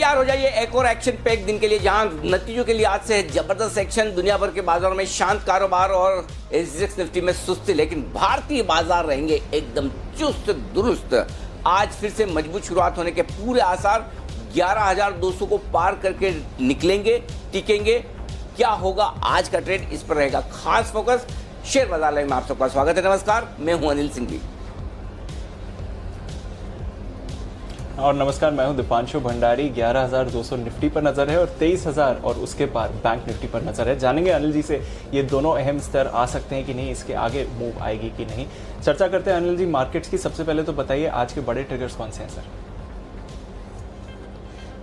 तैयार हो जाइए एक और एक्शन पैक दिन के लिए, जहां नतीजों के लिए आज से है जबरदस्त एक्शन। दुनिया भर के बाजारों में शांत कारोबार और एसजीएक्स निफ्टी में सुस्ती, लेकिन भारतीय बाजार रहेंगे एकदम चुस्त दुरुस्त। आज फिर से मजबूत शुरुआत होने के पूरे आसार, 11,200 को पार करके निकलेंगे, टिकेंगे। क्या होगा आज का ट्रेड, इस पर रहेगा खास फोकस। शेयर बाजार लाइव में आप सबका स्वागत है। नमस्कार, मैं हूं अनिल सिंघवी। और नमस्कार, मैं हूं दीपांशु भंडारी। 11,200 निफ्टी पर नजर है और 23,000 और उसके पार बैंक निफ्टी पर नजर है। जानेंगे अनिल जी से ये दोनों अहम स्तर आ सकते हैं कि नहीं, इसके आगे मूव आएगी कि नहीं, चर्चा करते हैं अनिल जी मार्केट्स की। सबसे पहले तो बताइए आज के बड़े ट्रिगर्स कौन से हैं सर?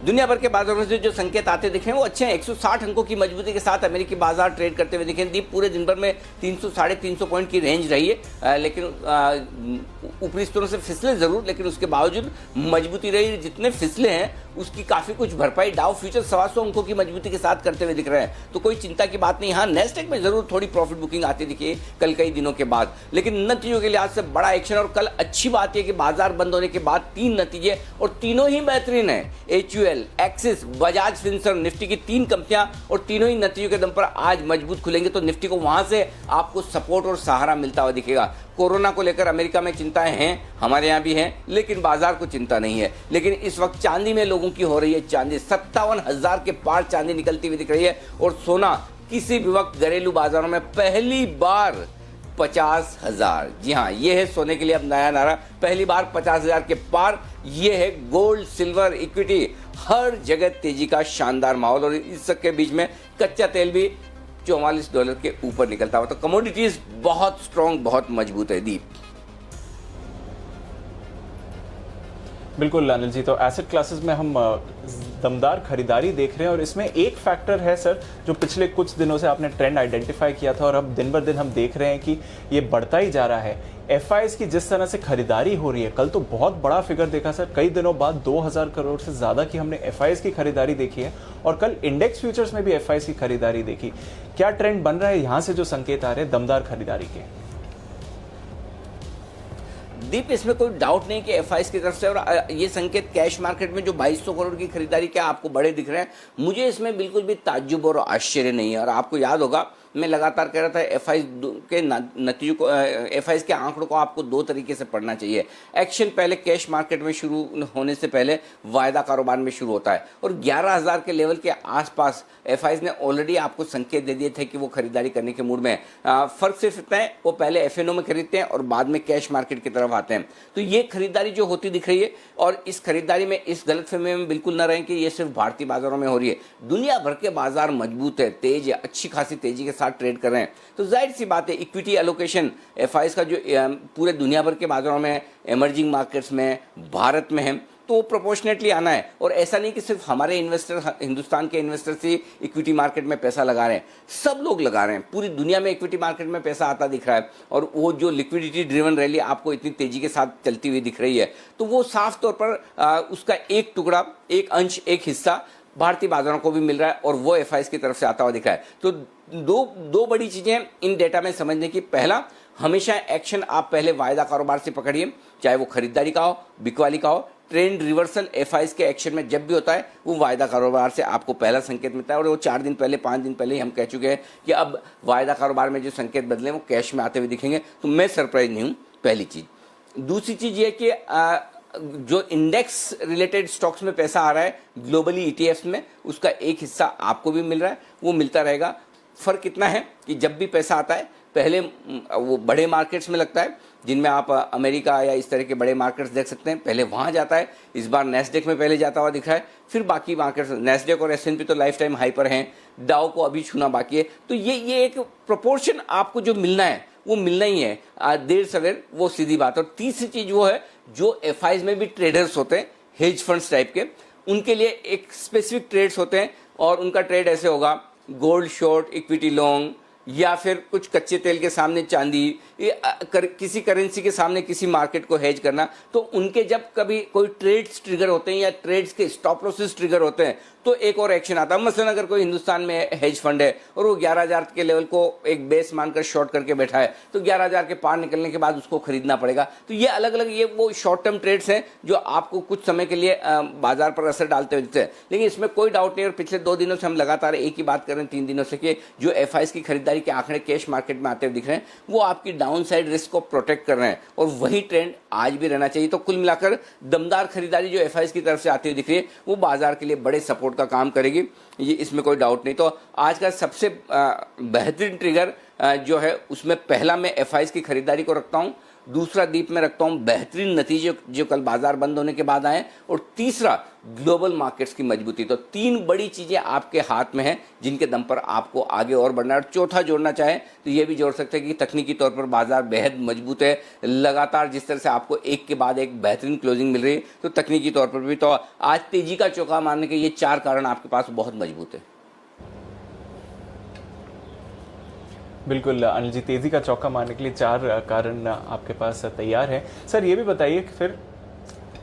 दुनिया भर के बाजारों से जो संकेत आते दिख रहे हैं वो अच्छे हैं। 160 अंकों की मजबूती के साथ अमेरिकी बाजार ट्रेड करते हुए दिखे। दीप पूरे दिन भर में 300 साढ़े 300 पॉइंट की रेंज रही है, लेकिन ऊपरी स्तरों से फिसले जरूर, लेकिन उसके बावजूद मजबूती रही। जितने फिसले हैं उसकी काफी कुछ भरपाई डाउ फ्यूचर 125 अंकों की मजबूती के साथ करते हुए दिख रहे हैं, तो कोई चिंता की बात नहीं। हाँ, नेस्डेक में जरूर थोड़ी प्रॉफिट बुकिंग आती दिखी कल कई दिनों के बाद, लेकिन नतीजों के लिहाज से बड़ा एक्शन। और कल अच्छी बात यह कि बाजार बंद होने के बाद 3 नतीजे और तीनों ही बेहतरीन है। HUL, axis, Bajaj Finserv, Nifty की 3 कंपनियां और तीनों ही नतीजों के दम पर आज मजबूत खुलेंगे, तो निफ्टी को वहां से आपको सपोर्ट और सहारा मिलता हुआ दिखेगा। कोरोना को लेकर अमेरिका में चिंताएं हैं, हमारे यहाँ भी हैं, लेकिन बाजार को चिंता नहीं है। लेकिन इस वक्त चांदी में लोगों की हो रही है चांदी, 57,000 के पार चांदी निकलती हुई दिख रही है। और सोना किसी भी वक्त घरेलू बाजारों में पहली बार 50,000। जी हाँ, ये है सोने के लिए अब नया नारा, पहली बार 50,000 के पार। ये है गोल्ड, सिल्वर, इक्विटी, हर जगह तेजी का शानदार माहौल। और इस सब के बीच में कच्चा तेल भी $44 के ऊपर निकलता हुआ, तो कमोडिटीज बहुत स्ट्रॉन्ग, बहुत मजबूत है। दीप बिल्कुल अनिल जी, तो एसेट क्लासेस में हम दमदार खरीदारी देख रहे हैं और इसमें एक फैक्टर है सर जो पिछले कुछ दिनों से आपने ट्रेंड आइडेंटिफाई किया था और अब दिन बर दिन हम देख रहे हैं कि ये बढ़ता ही जा रहा है। FIs की जिस तरह से खरीदारी हो रही है, कल तो बहुत बड़ा फिगर देखा सर, कई दिनों बाद 2,000 करोड़ से ज़्यादा की हमने FIs की खरीदारी देखी है और कल इंडेक्स फ्यूचर्स में भी FIs की खरीदारी देखी। क्या ट्रेंड बन रहा है यहाँ से जो संकेत आ रहे हैं दमदार खरीदारी के? दीप, इसमें कोई डाउट नहीं कि FIs की तरफ से, और ये संकेत कैश मार्केट में जो 2200 करोड़ की खरीदारी क्या आपको बड़े दिख रहे हैं, मुझे इसमें बिल्कुल भी ताज्जुब और आश्चर्य नहीं है। और आपको याद होगा मैं लगातार कह रहा था FIs के नतीजों को, FIs के आंकड़ों को आपको 2 तरीके से पढ़ना चाहिए। एक्शन पहले कैश मार्केट में शुरू होने से पहले वायदा कारोबार में शुरू होता है, और 11,000 के लेवल के आसपास FIs ने ऑलरेडी आपको संकेत दे दिए थे कि वो खरीदारी करने के मूड में है। फर्क सिर्फ इतना है, वो पहले FNO में खरीदते हैं और बाद में कैश मार्केट की तरफ आते हैं। तो ये खरीदारी जो होती दिख रही है, और इस खरीदारी में, इस गलतफहमी में बिल्कुल न रहें कि ये सिर्फ भारतीय बाजारों में हो रही है। दुनिया भर के बाजार मजबूत है, तेज है, अच्छी खासी तेजी के साथ ट्रेड कर रहे हैं। तो जाहिर सी बात है इक्विटी एलोकेशन FIs का जो पूरे दुनिया भर के बाजारों में, एमर्जिंग मार्केट्स में, भारत में है, तो प्रोपोर्शनेटली आना है। और ऐसा नहीं कि सिर्फ हमारे इन्वेस्टर, हिंदुस्तान के इन्वेस्टर्स ही इक्विटी मार्केट में पैसा लगा रहे हैं, सब लोग लगा रहे हैं। पूरी दुनिया में इक्विटी मार्केट में पैसा आता दिख रहा है, और वो जो लिक्विडिटी ड्रिवन रैली आपको इतनी तेजी के साथ चलती हुई दिख रही है, तो वो साफ तौर पर उसका एक टुकड़ा, एक अंश, एक हिस्सा भारतीय बाजारों को भी मिल रहा है, और वो FIs की तरफ से आता हुआ दिख रहा है। तो दो बड़ी चीजें इन डेटा में समझने की। पहला, हमेशा एक्शन आप पहले वायदा कारोबार से पकड़िए, चाहे वो खरीदारी का हो, बिकवाली का हो। ट्रेंड रिवर्सल FIs के एक्शन में जब भी होता है, वो वायदा कारोबार से आपको पहला संकेत मिलता है। और वो 4 दिन पहले, 5 दिन पहले ही हम कह चुके हैं कि अब वायदा कारोबार में जो संकेत बदले वो कैश में आते हुए दिखेंगे, तो मैं सरप्राइज नहीं हूँ, पहली चीज। दूसरी चीज ये कि जो इंडेक्स रिलेटेड स्टॉक्स में पैसा आ रहा है ग्लोबली ETFs में, उसका एक हिस्सा आपको भी मिल रहा है, वो मिलता रहेगा। फर्क इतना है कि जब भी पैसा आता है, पहले वो बड़े मार्केट्स में लगता है, जिनमें आप अमेरिका या इस तरह के बड़े मार्केट्स देख सकते हैं, पहले वहाँ जाता है। इस बार नेस्डेक में पहले जाता हुआ दिख रहा है, फिर बाकी मार्केट्स। नेस्डेक और S&P तो लाइफ टाइम हाई पर हैं, डाउ को अभी छूना बाकी है। तो ये एक प्रोपोर्शन आपको जो मिलना है वो मिलना ही है, देर सवेर, वो सीधी बात। और तीसरी चीज वो है, जो FIs में भी ट्रेडर्स होते हैं, हेज फंड्स टाइप के, उनके लिए एक स्पेसिफिक ट्रेड्स होते हैं, और उनका ट्रेड ऐसे होगा, गोल्ड शॉर्ट, इक्विटी लॉन्ग, या फिर कुछ कच्चे तेल के सामने चांदी, किसी करेंसी के सामने किसी मार्केट को हेज करना। तो उनके जब कभी कोई ट्रेड्स ट्रिगर होते हैं या ट्रेड्स के स्टॉप लॉसेस ट्रिगर होते हैं, तो एक और एक्शन आता है। मसलन अगर कोई हिंदुस्तान में हेज फंड है और वो 11,000 के लेवल को एक बेस मानकर शॉर्ट करके बैठा है, तो 11,000 के पार निकलने के बाद उसको खरीदना पड़ेगा। तो ये अलग अलग ये वो शॉर्ट टर्म ट्रेड्स हैं जो आपको कुछ समय के लिए बाजार पर असर डालते हुए दिखते हैं। लेकिन इसमें कोई डाउट नहीं, और पिछले 2 दिनों से हम लगातार एक ही बात कर रहे हैं, 3 दिनों से, कि जो एफआईएस की खरीदारी के आंकड़े कैश मार्केट में आते हुए दिख रहे हैं वो आपकी डाउन साइड रिस्क को प्रोटेक्ट कर रहे हैं, और वही ट्रेंड आज भी रहना चाहिए। तो कुल मिलाकर दमदार खरीदारी जो एफआईएस की तरफ से आती हुई दिख रही है वो बाजार के लिए बड़े सपोर्ट का काम करेगी, ये इसमें कोई डाउट नहीं। तो आज का सबसे बेहतरीन ट्रिगर जो है उसमें पहला मैं एफआईएस की खरीदारी को रखता हूं, दूसरा दीप में रखता हूं बेहतरीन नतीजे जो कल बाजार बंद होने के बाद आए, और तीसरा ग्लोबल मार्केट्स की मजबूती। तो 3 बड़ी चीजें आपके हाथ में हैं जिनके दम पर आपको आगे और बढ़ना है। और चौथा जोड़ना चाहे तो ये भी जोड़ सकते हैं कि तकनीकी तौर पर बाजार बेहद मजबूत है, लगातार जिस तरह से आपको एक के बाद एक बेहतरीन क्लोजिंग मिल रही है, तो तकनीकी तौर पर भी तो आज तेजी का चौका मारने के ये 4 कारण आपके पास बहुत मजबूत है। बिल्कुल अनिल जी, तेजी का चौका मारने के लिए 4 कारण आपके पास तैयार है। सर ये भी बताइए कि फिर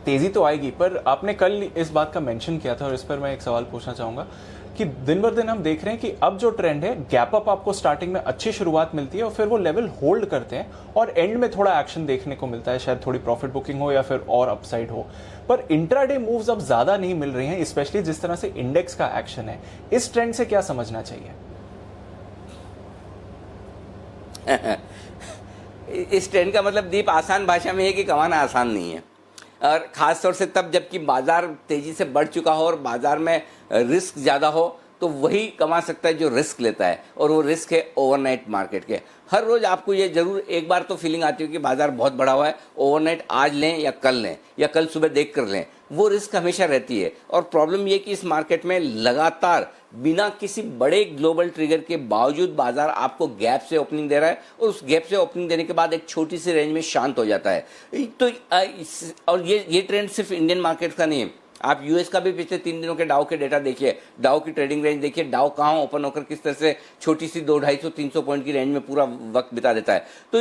तेजी तो आएगी, पर आपने कल इस बात का मेंशन किया था और इस पर मैं एक सवाल पूछना चाहूंगा कि दिन बर दिन हम देख रहे हैं कि अब जो ट्रेंड है, गैप अप आपको स्टार्टिंग में अच्छी शुरुआत मिलती है और फिर वो लेवल होल्ड करते हैं और एंड में थोड़ा एक्शन देखने को मिलता है, शायद थोड़ी प्रॉफिट बुकिंग हो या फिर और अपसाइड हो, पर इंट्राडे मूव्स अब ज्यादा नहीं मिल रही हैं, स्पेशली जिस तरह से इंडेक्स का एक्शन है। इस ट्रेंड से क्या समझना चाहिए? इस ट्रेंड का मतलब दीप आसान भाषा में है कि कमाना आसान नहीं है, और खास तौर से तब जबकि बाजार तेजी से बढ़ चुका हो और बाजार में रिस्क ज़्यादा हो, तो वही कमा सकता है जो रिस्क लेता है, और वो रिस्क है ओवरनाइट मार्केट के। हर रोज आपको ये जरूर एक बार तो फीलिंग आती है कि बाजार बहुत बढ़ा हुआ है, ओवरनाइट आज लें या कल लें या कल सुबह देख कर लें, वो रिस्क हमेशा रहती है। और प्रॉब्लम ये कि इस मार्केट में लगातार बिना किसी बड़े ग्लोबल ट्रिगर के बावजूद बाजार आपको गैप से ओपनिंग दे रहा है, और उस गैप से ओपनिंग देने के बाद एक छोटी सी रेंज में शांत हो जाता है। तो और ये ट्रेंड सिर्फ इंडियन मार्केट का नहीं है, आप यूएस का भी पिछले 3 दिनों के डाउ के डेटा देखिए, डाउ की ट्रेडिंग रेंज देखिए, डाउ कहाँ ओपन होकर किस तरह से छोटी सी 200-250-300 पॉइंट की रेंज में पूरा वक्त बिता देता है। तो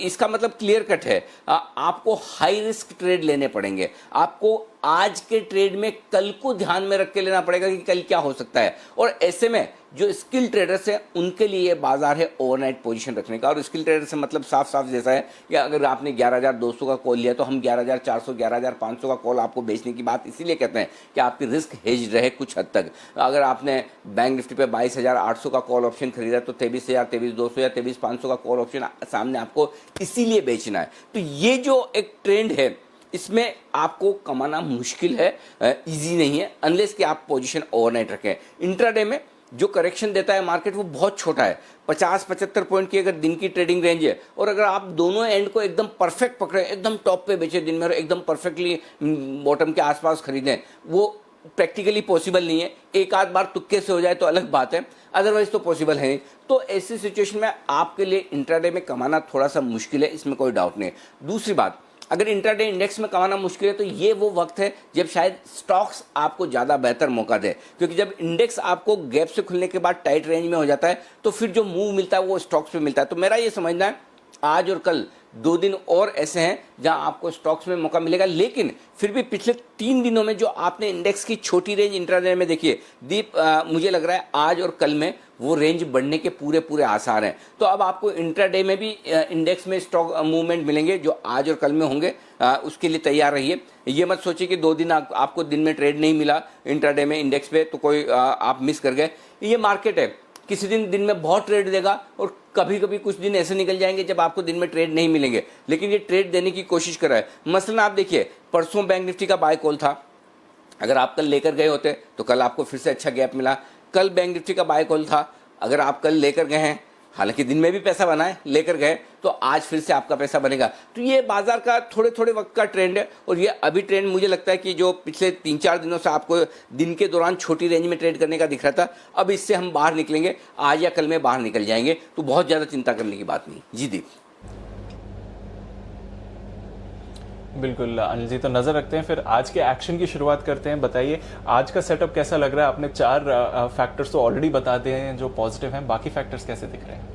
इसका मतलब क्लियर कट है, आपको हाई रिस्क ट्रेड लेने पड़ेंगे, आपको आज के ट्रेड में कल को ध्यान में रख के लेना पड़ेगा कि कल क्या हो सकता है। और ऐसे में जो स्किल ट्रेडर्स हैं उनके लिए ये बाजार है ओवरनाइट पोजीशन रखने का। और स्किल ट्रेडर से मतलब साफ साफ जैसा है कि अगर आपने 11,200 का कॉल लिया तो हम 11,400 11,500 का कॉल आपको बेचने की बात इसीलिए कहते हैं कि आपकी रिस्क हेज रहे कुछ हद तक। अगर आपने बैंक निफ्टी पे 22,800 का कॉल ऑप्शन खरीदा तो 23,000 23,200 या 23,500 का कॉल ऑप्शन सामने आपको इसीलिए बेचना है। तो ये जो एक ट्रेंड है इसमें आपको कमाना मुश्किल है, इजी नहीं है, अनलेस कि आप पोजीशन ओवरनाइट रखें। इंट्राडे में जो करेक्शन देता है मार्केट वो बहुत छोटा है, 50-75 पॉइंट की अगर दिन की ट्रेडिंग रेंज है, और अगर आप दोनों एंड को एकदम परफेक्ट पकड़े, एकदम टॉप पे बेचे दिन में और एकदम परफेक्टली बॉटम के आसपास खरीदें, वो प्रैक्टिकली पॉसिबल नहीं है। एक आध बार तुक्के से हो जाए तो अलग बात है, अदरवाइज तो पॉसिबल है नहीं। तो ऐसी सिचुएशन में आपके लिए इंट्राडे में कमाना थोड़ा सा मुश्किल है, इसमें कोई डाउट नहीं है। दूसरी बात, अगर इंट्राडे इंडेक्स में कमाना मुश्किल है तो ये वो वक्त है जब शायद स्टॉक्स आपको ज़्यादा बेहतर मौका दे, क्योंकि जब इंडेक्स आपको गैप से खुलने के बाद टाइट रेंज में हो जाता है तो फिर जो मूव मिलता है वो स्टॉक्स पे मिलता है। तो मेरा ये समझना है आज और कल 2 दिन और ऐसे हैं जहां आपको स्टॉक्स में मौका मिलेगा, लेकिन फिर भी पिछले 3 दिनों में जो आपने इंडेक्स की छोटी रेंज इंट्राडे में देखी है दीप, मुझे लग रहा है आज और कल में वो रेंज बढ़ने के पूरे आसार हैं। तो अब आपको इंट्राडे में भी इंडेक्स में स्टॉक मूवमेंट मिलेंगे जो आज और कल में होंगे, उसके लिए तैयार रहिए। ये मत सोचिए कि 2 दिन आपको दिन में ट्रेड नहीं मिला इंट्राडे में इंडेक्स पे तो कोई आप मिस कर गए। ये मार्केट है, किसी दिन में बहुत ट्रेड देगा और कभी कभी कुछ दिन ऐसे निकल जाएंगे जब आपको दिन में ट्रेड नहीं मिलेंगे, लेकिन ये ट्रेड देने की कोशिश कर रहा है। मसलन आप देखिए, परसों बैंक निफ्टी का बाय कॉल था, अगर आप कल लेकर गए होते तो कल आपको फिर से अच्छा गैप मिला। कल बैंक निफ्टी का बाय कॉल था, अगर आप कल लेकर गए हैं, हालांकि दिन में भी पैसा बना है, लेकर गए तो आज फिर से आपका पैसा बनेगा। तो ये बाजार का थोड़े वक्त का ट्रेंड है, और ये अभी ट्रेंड मुझे लगता है कि जो पिछले 3-4 दिनों से आपको दिन के दौरान छोटी रेंज में ट्रेड करने का दिख रहा था, अब इससे हम बाहर निकलेंगे, आज या कल में बाहर निकल जाएंगे, तो बहुत ज़्यादा चिंता करने की बात नहीं। जी दीप। बिल्कुल अनिल जी, तो नजर रखते हैं, फिर आज के एक्शन की शुरुआत करते हैं। बताइए आज का सेटअप कैसा लग रहा है? आपने 4 फैक्टर्स तो ऑलरेडी बता दिए हैं जो पॉजिटिव हैं, बाकी फैक्टर्स कैसे दिख रहे हैं?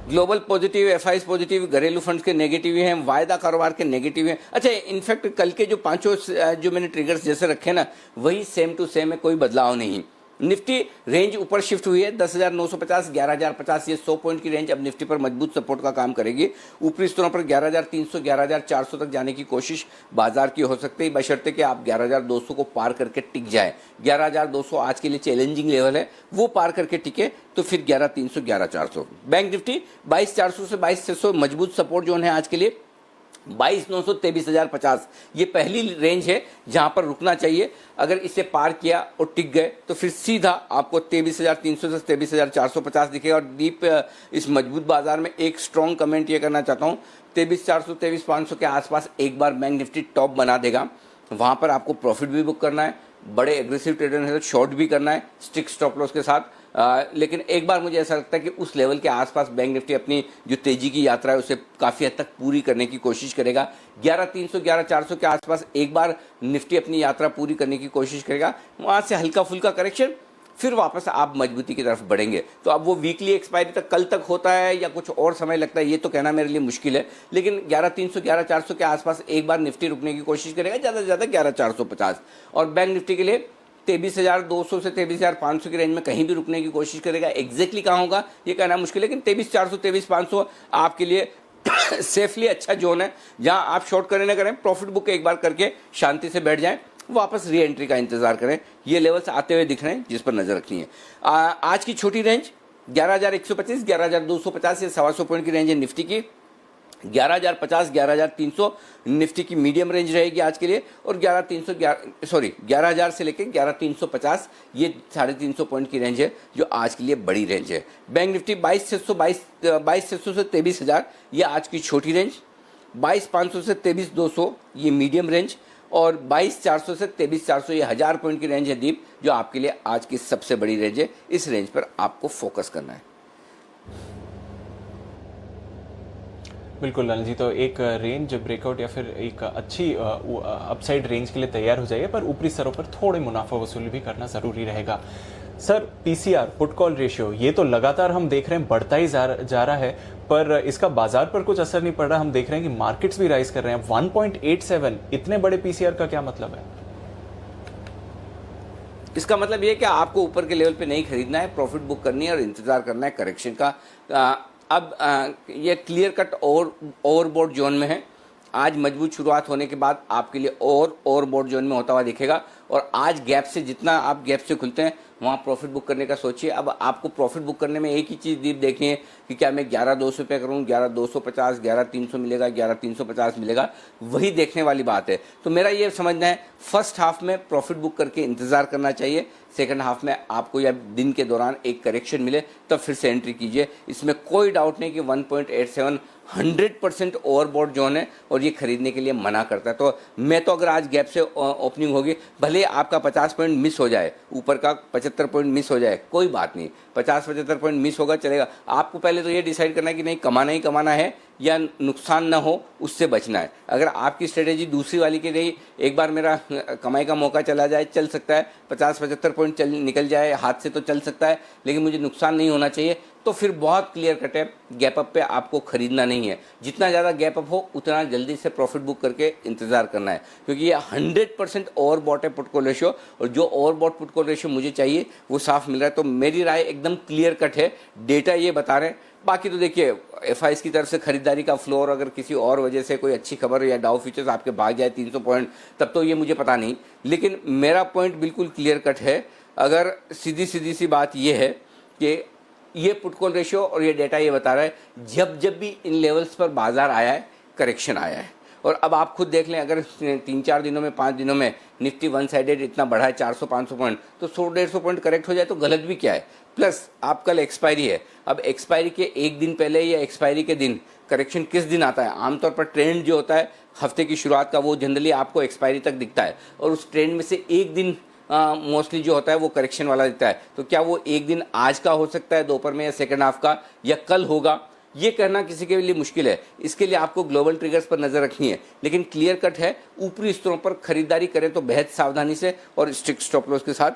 ग्लोबल पॉजिटिव, एफआईज पॉजिटिव, घरेलू फंड्स के नेगेटिव हैं, वायदा कारोबार के नेगेटिव हैं। अच्छा, इनफैक्ट कल के जो पांचों जो मैंने ट्रिगर्स जैसे रखे ना, वही सेम टू सेम है, कोई बदलाव नहीं। निफ्टी रेंज ऊपर शिफ्ट हुई है 10,950, 11,050, ये 100 पॉइंट की रेंज अब निफ्टी पर मजबूत सपोर्ट का काम करेगी। ऊपरी स्तरों पर 11,300, 11,400 तक जाने की कोशिश बाजार की हो सकती है, बशर्ते कि आप 11,200 को पार करके टिक जाए। 11,200 आज के लिए चैलेंजिंग लेवल है, वो पार करके टिके तो फिर 11,300, 11,400। बैंक निफ्टी 22,400 से 22,600 मजबूत सपोर्ट जोन है आज के लिए। 22,900, 23,050 ये पहली रेंज है जहां पर रुकना चाहिए। अगर इसे पार किया और टिक गए तो फिर सीधा आपको 23,300 से 23,450 दिखेगा। और डीप इस मजबूत बाजार में एक स्ट्रॉन्ग कमेंट ये करना चाहता हूं, 23,400, 23,500 के आसपास एक बार बैंक निफ्टी टॉप बना देगा, वहां पर आपको प्रॉफिट भी बुक करना है, बड़े एग्रेसिव ट्रेडर है तो शॉर्ट भी करना है स्टिक स्टॉप लॉस के साथ। लेकिन एक बार मुझे ऐसा लगता है कि उस लेवल के आसपास बैंक निफ्टी अपनी जो तेजी की यात्रा है उसे काफ़ी हद तक पूरी करने की कोशिश करेगा। 11,300, 11,400 के आसपास एक बार निफ्टी अपनी यात्रा पूरी करने की कोशिश करेगा, वहाँ से हल्का फुल्का करेक्शन, फिर वापस आप मजबूती की तरफ बढ़ेंगे। तो अब वो वीकली एक्सपायरी तक कल तक होता है या कुछ और समय लगता है, ये तो कहना मेरे लिए मुश्किल है। लेकिन 11,300, 11,400 के आसपास एक बार निफ्टी रुकने की कोशिश करेगा, ज़्यादा से ज़्यादा 11,450। और बैंक निफ्टी के लिए 23,200 से 23,500 की रेंज में कहीं भी रुकने की कोशिश करेगा। एग्जैक्टली कहाँ होगा ये कहना मुश्किल है, लेकिन 23,400, 23,500 आपके लिए सेफली अच्छा जोन है, जहां आप शॉर्ट करें ना करें, प्रॉफिट बुक एक बार करके शांति से बैठ जाएं, वापस री एंट्री का इंतजार करें। ये लेवल्स आते हुए दिख रहे हैं जिस पर नजर रखनी है। आज की छोटी रेंज 11,125, 11,250, ये 125 पॉइंट की रेंज है निफ्टी की। 11,050, 11,300 निफ्टी की मीडियम रेंज रहेगी आज के लिए। और 11,000 से लेकर 11,350 ये 350 पॉइंट की रेंज है जो आज के लिए बड़ी रेंज है। बैंक निफ्टी 22,600 से 23,000 ये आज की छोटी रेंज, 22,500 से 23,200 ये मीडियम रेंज, और 22,400 से 23,400 ये 1000 पॉइंट की रेंज है दीप, जो आपके लिए आज की सबसे बड़ी रेंज है। इस रेंज पर आपको फोकस करना है। बिल्कुल अनिल जी, तो एक रेंज ब्रेकआउट या फिर एक अच्छी अपसाइड रेंज के लिए तैयार हो जाइए, पर ऊपरी स्तरों पर थोड़े मुनाफा वसूली भी करना जरूरी रहेगा। Sir, PCR put call ratio ये तो लगातार हम देख रहे हैं बढ़ता ही जा रहा है, पर इसका बाजार पर कुछ असर नहीं पड़ रहा। हम देख रहे हैं कि मार्केट्स भी राइज कर रहे हैं। 1.87 इतने बड़े पीसीआर का क्या मतलब है? इसका मतलब ये है कि आपको ऊपर के लेवल पे नहीं खरीदना है, प्रॉफिट बुक करनी है और इंतजार करना है करेक्शन का। अब ये क्लियर कट ओवरबॉट जोन में है। आज मजबूत शुरुआत होने के बाद आपके लिए ओवरबॉट जोन में होता हुआ दिखेगा। और आज गैप से, जितना आप गैप से खुलते हैं वहाँ प्रॉफिट बुक करने का सोचिए। अब आपको प्रॉफिट बुक करने में एक ही चीज़ दीप देखनी है कि क्या मैं 11,200 पे करूँ, 11,250, 11,300 मिलेगा, 11,350 मिलेगा, वही देखने वाली बात है। तो मेरा ये समझना है फर्स्ट हाफ में प्रॉफिट बुक करके इंतजार करना चाहिए, सेकंड हाफ में आपको या दिन के दौरान एक करेक्शन मिले तब फिर से एंट्री कीजिए। इसमें कोई डाउट नहीं कि 1.87 100% ओवरबॉट जोन है और ये खरीदने के लिए मना करता है। तो मैं तो अगर आज गैप से ओपनिंग होगी, भले आपका 50 पॉइंट मिस हो जाए, ऊपर का 75 पॉइंट मिस हो जाए, कोई बात नहीं, 50-75 पॉइंट मिस होगा चलेगा। आपको पहले तो ये डिसाइड करना है कि नहीं कमाना ही कमाना है या नुकसान ना हो उससे बचना है। अगर आपकी स्ट्रेटेजी दूसरी वाली की रही, एक बार मेरा कमाई का मौका चला जाए, चल सकता है, 50-75 पॉइंट निकल जाए हाथ से तो चल सकता है, लेकिन मुझे नुकसान नहीं होना चाहिए, तो फिर बहुत क्लियर कट है गैप अप पे आपको खरीदना नहीं है। जितना ज़्यादा गैप अप हो उतना जल्दी से प्रॉफिट बुक करके इंतजार करना है, क्योंकि ये 100% ओवरबॉट है पुट कॉल रेशियो, और जो ओवरबॉट पुट कॉल रेशियो मुझे चाहिए वो साफ मिल रहा है। तो मेरी राय एकदम क्लियर कट है, डेटा ये बता रहे हैं। बाकी तो देखिए एफआईएस की तरफ से खरीदारी का फ्लोर, अगर किसी और वजह से कोई अच्छी खबर या डाउ फ्यूचर्स आपके भाग जाए 300 पॉइंट, तब तो ये मुझे पता नहीं, लेकिन मेरा पॉइंट बिल्कुल क्लियर कट है। अगर सीधी सी बात ये है कि ये पुट कॉल रेशियो और ये डेटा ये बता रहा है जब भी इन लेवल्स पर बाजार आया है करेक्शन आया है। और अब आप खुद देख लें, अगर 3-4 दिनों में 5 दिनों में निफ्टी वन साइडेड इतना बढ़ा है 400-500 पॉइंट, तो 100-150 पॉइंट करेक्ट हो जाए तो गलत भी क्या है। प्लस आप कल एक्सपायरी है, अब एक्सपायरी के एक दिन पहले या एक्सपायरी के दिन करेक्शन किस दिन आता है? आमतौर पर ट्रेंड जो होता है हफ्ते की शुरुआत का, वो जनरली आपको एक्सपायरी तक दिखता है, और उस ट्रेंड में से एक दिन मोस्टली जो होता है वो करेक्शन वाला दिखता है। तो क्या वो एक दिन आज का हो सकता है दोपहर में, या सेकंड हाफ का, या कल होगा, ये कहना किसी के लिए मुश्किल है। इसके लिए आपको ग्लोबल ट्रिगर्स पर नजर रखनी है, लेकिन क्लियर कट है ऊपरी स्तरों पर खरीदारी करें तो बेहद सावधानी से और स्ट्रिक्ट स्टॉप लॉस के साथ,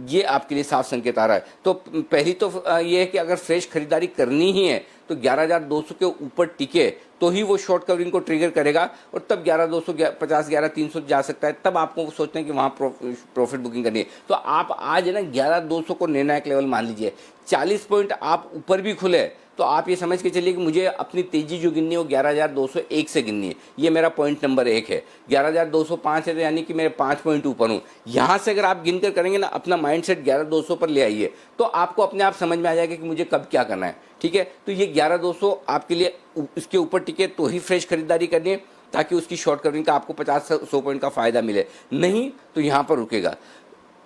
ये आपके लिए साफ संकेत आ रहा है। तो पहली तो ये है कि अगर फ्रेश खरीदारी करनी ही है तो 11,200 के ऊपर टिके तो ही वो शॉर्ट कवरिंग को ट्रिगर करेगा और तब 11,250 11,300 जा सकता है, तब आपको सोचते हैं कि वहाँ प्रॉफिट बुकिंग करनी है। तो आप आज है ना 11,200 को निर्णायक लेवल मान लीजिए। 40 पॉइंट आप ऊपर भी खुले तो आप ये समझ के चलिए कि मुझे अपनी तेजी जो गिननी है वो 11,201 से गिननी है। ये मेरा पॉइंट नंबर 1 है। 11,205 है तो यानी कि मैं 5 पॉइंट ऊपर हूँ। यहाँ से अगर आप गिनकर करेंगे ना, अपना माइंडसेट 11,200 पर ले आइए तो आपको अपने आप समझ में आ जाएगा कि मुझे कब क्या करना है। ठीक है, तो ये 11,200 आपके लिए इसके ऊपर टिके तो ही फ्रेश खरीदारी करनी है, ताकि उसकी शॉर्ट कवरिंग का आपको 50-100 पॉइंट का फायदा मिले, नहीं तो यहाँ पर रुकेगा।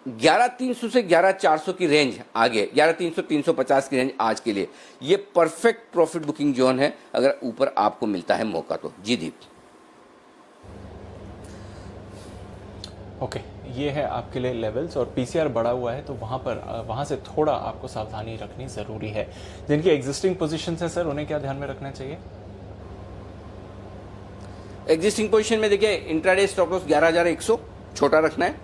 11,300 से 11,400 की रेंज आगे, 11,300 350 की रेंज आज के लिए ये परफेक्ट प्रॉफिट बुकिंग जोन है, अगर ऊपर आपको मिलता है मौका तो। जी दीप। ओके, ये है आपके लिए लेवल्स और पीसीआर बढ़ा हुआ है तो वहाँ से थोड़ा आपको सावधानी रखनी ज़रूरी है। जिनकी एग्जिस्टिंग पोजीशन है सर, उन्हें क्या ध्यान में रखना चाहिए? एग्जिस्टिंग पोजीशन में देखिए, इंट्राडे स्टॉप लॉस 11,100 छोटा रखना है,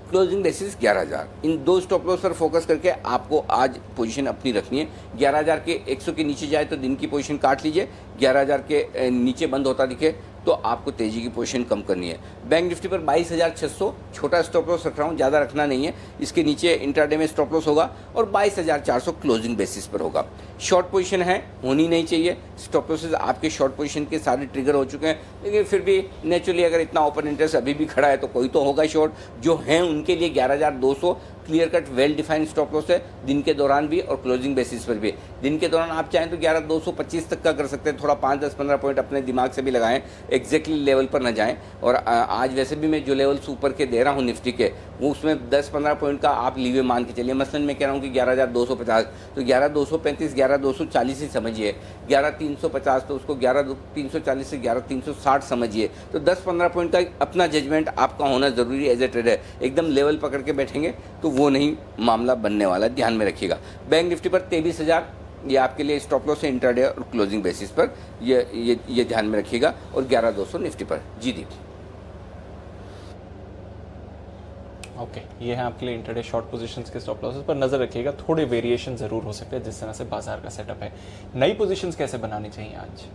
क्लोजिंग बेसिस 11,000। इन दो स्टॉप लॉस पर फोकस करके आपको आज पोजीशन अपनी रखनी है। 11,000 के 100 के नीचे जाए तो दिन की पोजीशन काट लीजिए, 11,000 के नीचे बंद होता दिखे तो आपको तेजी की पोजीशन कम करनी है। बैंक निफ्टी पर 22,600 छोटा स्टॉप लॉस रख रहा हूँ, ज़्यादा रखना नहीं है। इसके नीचे इंट्राडे में स्टॉप लॉस होगा और 22,400 क्लोजिंग बेसिस पर होगा। शॉर्ट पोजीशन है, होनी नहीं चाहिए। स्टॉप लॉसेज आपके शॉर्ट पोजीशन के सारे ट्रिगर हो चुके हैं, लेकिन फिर भी नेचुरली अगर इतना ओपन इंटरेस्ट अभी भी खड़ा है तो कोई तो होगा शॉर्ट। जो हैं उनके लिए 11,200 clear cut well defined stop loss है, दिन के दौरान भी और क्लोजिंग बेसिस पर भी। दिन के दौरान आप चाहें तो 11,225 तक का कर सकते हैं, थोड़ा 5-10-15 पॉइंट अपने दिमाग से भी लगाएं, एग्जैक्टली लेवल पर न जाएं। और आज वैसे भी मैं जो लेवल्स ऊपर के दे रहा हूं निफ्टी के, वो उसमें 10-15 पॉइंट का आप लीवे मान के चलिए। मसलन मैं कह रहा हूं कि 11,250 तो 11,235 11,240 ही समझिए, 11,350 तो उसको 11,340 से 11,360 समझिए। तो 10-15 पॉइंट का अपना जजमेंट आपका होना जरूरी है एज ए ट्रेडर। एकदम लेवल पकड़ के बैठेंगे तो वो नहीं मामला बनने वाला, ध्यान में रखिएगा। बैंक निफ्टी पर 23,000 ये आपके लिए स्टॉप लॉस है इंट्राडे और क्लोजिंग बेसिस पर, ये ध्यान में रखिएगा। और 11,200 निफ्टी पर। जी दीप। ओके, ये है आपके लिए इंट्राडे शॉर्ट पोजीशंस के स्टॉप लॉसेस पर नजर रखिएगा। थोड़े वेरिएशन जरूर हो सकते हैं जिस तरह से बाजार का सेटअप है। नई पोजीशंस कैसे बनानी चाहिए आज?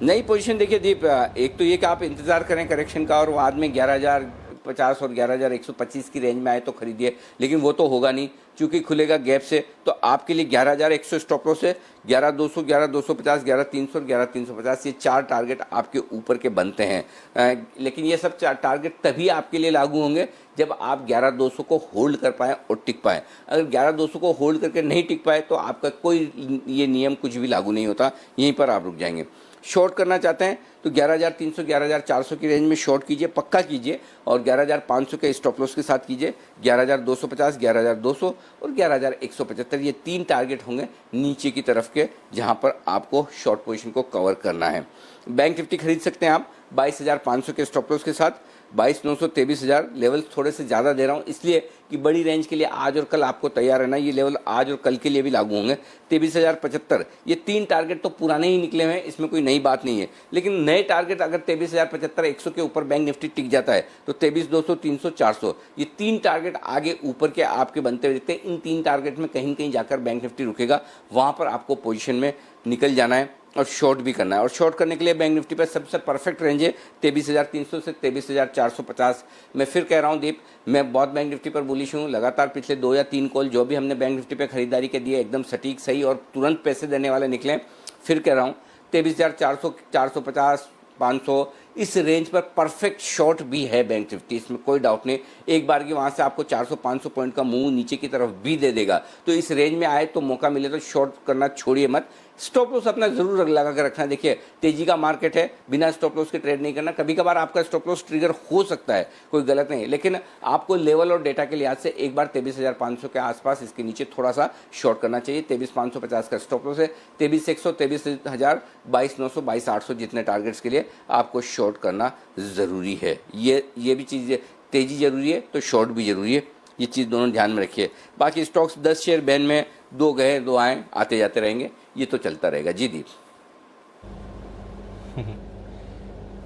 नई पोजीशन देखिए दीप, एक तो ये कि आप इंतजार करें करेक्शन का और बाद में 11,050 और 11,125 की रेंज में आए तो खरीदिए, लेकिन वो तो होगा नहीं क्योंकि खुलेगा गैप से। तो आपके लिए 11,100 स्टॉप लॉस है, 11,200 11,250 11,300 और 11,350 ये 4 टारगेट आपके ऊपर के बनते हैं। लेकिन ये सब 4 टारगेट तभी आपके लिए लागू होंगे जब आप 11,200 को होल्ड कर पाएँ और टिक पाएँ। अगर 11,200 को होल्ड करके नहीं टिक पाए तो आपका कोई ये नियम कुछ भी लागू नहीं होता, यहीं पर आप रुक जाएंगे। शॉर्ट करना चाहते हैं तो 11,300 11,400 की रेंज में शॉर्ट कीजिए, पक्का कीजिए, और 11,500 के स्टॉप लॉस के साथ कीजिए। 11,250 11,200 और 11,175 ये 3 टारगेट होंगे नीचे की तरफ के, जहां पर आपको शॉर्ट पोजीशन को कवर करना है। बैंक निफ्टी खरीद सकते हैं आप 22,500 के स्टॉप लॉस के साथ। 22,900 23,000 लेवल थोड़े से ज़्यादा दे रहा हूँ इसलिए कि बड़ी रेंज के लिए आज और कल आपको तैयार रहना। ये लेवल आज और कल के लिए भी लागू होंगे। 23,075 ये 3 टारगेट तो पुराने ही निकले हुए हैं, इसमें कोई नई बात नहीं है। लेकिन नए टारगेट अगर 23,075 100 के ऊपर बैंक निफ्टी टिक जाता है तो 23,200 300 400 ये 3 टारगेट आगे ऊपर के आपके बनते हुए दिखते हैं। इन 3 टारगेट में कहीं न कहीं जाकर बैंक निफ्टी रुकेगा, वहाँ पर आपको पोजिशन में निकल जाना है और शॉर्ट भी करना है। और शॉर्ट करने के लिए बैंक निफ्टी पर सबसे परफेक्ट रेंज है 23,300 से 23,450। मैं फिर कह रहा हूँ दीप, मैं बहुत बैंक निफ्टी पर बुलिश हूँ। लगातार पिछले 2 या 3 कॉल जो भी हमने बैंक निफ्टी पर खरीदारी के दिए एकदम सटीक सही और तुरंत पैसे देने वाले निकले। फिर कह रहा हूँ 23,400 450 500 इस रेंज पर परफेक्ट शॉर्ट भी है बैंक निफ्टी, इसमें कोई डाउट नहीं। एक बार की वहाँ से आपको 400-500 पॉइंट का मूव नीचे की तरफ भी दे देगा। तो इस रेंज में आए तो मौका मिले तो शॉर्ट करना छोड़िए मत। स्टॉप लॉस अपना जरूर लगा कर रखना। देखिए तेजी का मार्केट है, बिना स्टॉप लॉस के ट्रेड नहीं करना। कभी कभार आपका स्टॉप लॉस ट्रिगर हो सकता है, कोई गलत नहीं है, लेकिन आपको लेवल और डेटा के लिहाज से एक बार 23,500 के आसपास इसके नीचे थोड़ा सा शॉर्ट करना चाहिए। 23,550 का स्टॉप लॉस है। 23,100 23,000 22,900 22,800 जितने टारगेट्स के लिए आपको शॉर्ट करना ज़रूरी है। ये भी चीज़, तेजी जरूरी है तो शॉर्ट भी जरूरी है, ये चीज़ दोनों ध्यान में रखिए। बाकी स्टॉक्स 10 शेयर बैन में 2 गए 2 आए, आते जाते रहेंगे, ये तो चलता रहेगा। जी दीप।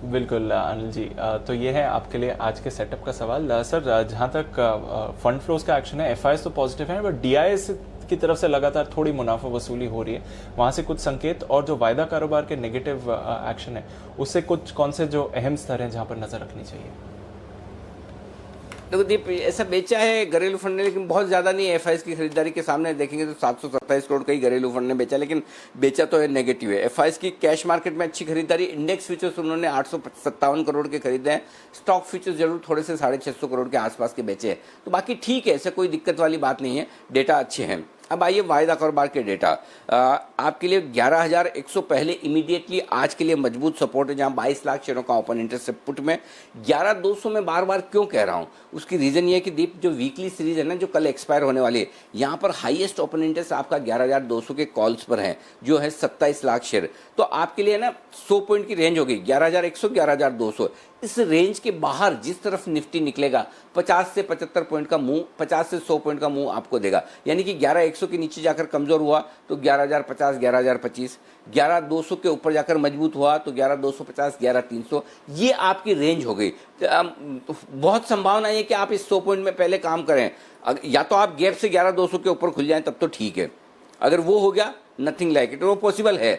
बिल्कुल अनिल जी, तो ये है आपके लिए आज के सेटअप का सवाल। सर जहाँ तक फंड फ्लोज का एक्शन है, एफआईएस तो पॉजिटिव है बट डीआईएस की तरफ से लगातार थोड़ी मुनाफा वसूली हो रही है, वहाँ से कुछ संकेत और जो वायदा कारोबार के नेगेटिव एक्शन है उससे कुछ कौन से जो अहम स्तर हैं जहाँ पर नज़र रखनी चाहिए? देखो दीप, ऐसा बेचा है घरेलू फंड ने, लेकिन बहुत ज़्यादा नहीं है। एफआईएस की खरीदारी के सामने देखेंगे तो 727 करोड़ का ही घरेलू फंड ने बेचा, लेकिन बेचा तो है नेगेटिव है। एफआईएस की कैश मार्केट में अच्छी खरीदारी, इंडेक्स फ्यूचर्स उन्होंने 857 करोड़ के खरीदे हैं। स्टॉक फ्यूचर्स जरूर थोड़े से 650 करोड़ के आसपास के बेचे हैं, तो बाकी ठीक है, ऐसा कोई दिक्कत वाली बात नहीं है, डेटा अच्छे हैं। अब आइए वायदा कारोबार के डेटा। आपके लिए 11,100 पहले इमीडिएटली आज के लिए मजबूत सपोर्ट है, जहां 22 लाख शेयरों का ओपन इंटरेस्ट है पुट में। 11,200 में बार बार क्यों कह रहा हूं, उसकी रीजन ये है कि दीप जो वीकली सीरीज है ना, जो कल एक्सपायर होने वाली है, यहां पर हाईएस्ट ओपन इंटरेस्ट आपका 11,200 के कॉल्स पर है, जो है 27 लाख शेयर। तो आपके लिए ना 100 पॉइंट की रेंज होगी, 11,100 11,200। इस रेंज के बाहर जिस तरफ निफ्टी निकलेगा 50 से 75 पॉइंट का मूव, 50 से 100 पॉइंट का मूव आपको देगा। यानी कि 11,100 के नीचे जाकर कमजोर हुआ तो 11,050 11,025, 11,200 के ऊपर जाकर मजबूत हुआ तो 11,250 11,300, ये आपकी रेंज हो गई। बहुत संभावना है कि आप इस 100 पॉइंट में पहले काम करें। या तो आप गैप से 11,200 के ऊपर खुल जाएं तब तो ठीक है, अगर वो हो गया नथिंग लाइक इट, वो पॉसिबल है,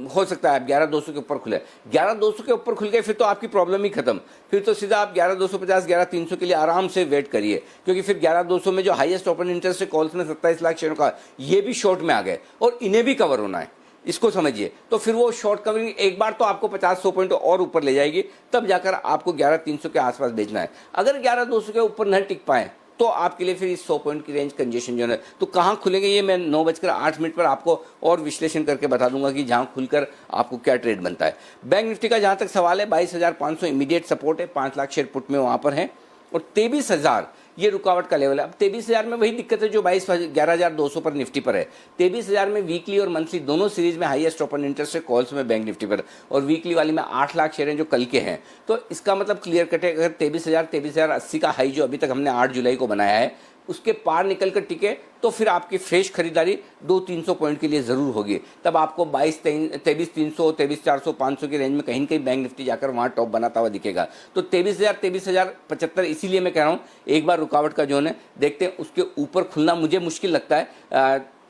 हो सकता है आप 11,200 के ऊपर खुले। 11,200 के ऊपर खुल गए फिर तो आपकी प्रॉब्लम ही खत्म, फिर तो सीधा आप 11,250 11,300 के लिए आराम से वेट करिए, क्योंकि फिर 11,200 में जो हाईएस्ट ओपन इंटरेस्ट है कॉल्स में 27 लाख शेयरों का, ये भी शॉर्ट में आ गए और इन्हें भी कवर होना है, इसको समझिए। तो फिर वो शॉर्ट कवरिंग एक बार तो आपको 50-100 पॉइंट और ऊपर ले जाएगी, तब जाकर आपको 11,300 के आसपास बेचना है। अगर 11,200 के ऊपर न टिक पाए तो आपके लिए फिर इस 100 पॉइंट की रेंज कंजेशन जो है, तो कहाँ खुलेंगे ये मैं 9:08 पर आपको और विश्लेषण करके बता दूंगा कि जहाँ खुलकर आपको क्या ट्रेड बनता है। बैंक निफ्टी का जहाँ तक सवाल है, 22,500 इमीडिएट सपोर्ट है, 5 लाख शेयर पुट में वहाँ पर है, और 23,000 ये रुकावट का लेवल है। अब 23,000 में वही दिक्कत है जो 11,200 पर निफ्टी पर है। 23,000 में वीकली और मंथली दोनों सीरीज में हाईएस्ट ओपन इंटरेस्ट है कॉल्स में बैंक निफ्टी पर, और वीकली वाली में 8 लाख शेयर हैं जो कल के हैं। तो इसका मतलब क्लियर कट है, अगर 23,080 का हाई जो अभी तक हमने 8 जुलाई को बनाया है उसके पार निकल कर टिके तो फिर आपकी फ्रेश खरीदारी 200-300 पॉइंट के लिए जरूर होगी। तब आपको 23,300 23,400 500 की रेंज में कहीं न कहीं बैंक निफ्टी जाकर वहां टॉप बनाता हुआ दिखेगा। तो 23,075 इसीलिए मैं कह रहा हूं एक बार रुकावट का जोन है, देखते हैं उसके ऊपर खुलना मुझे मुश्किल लगता है।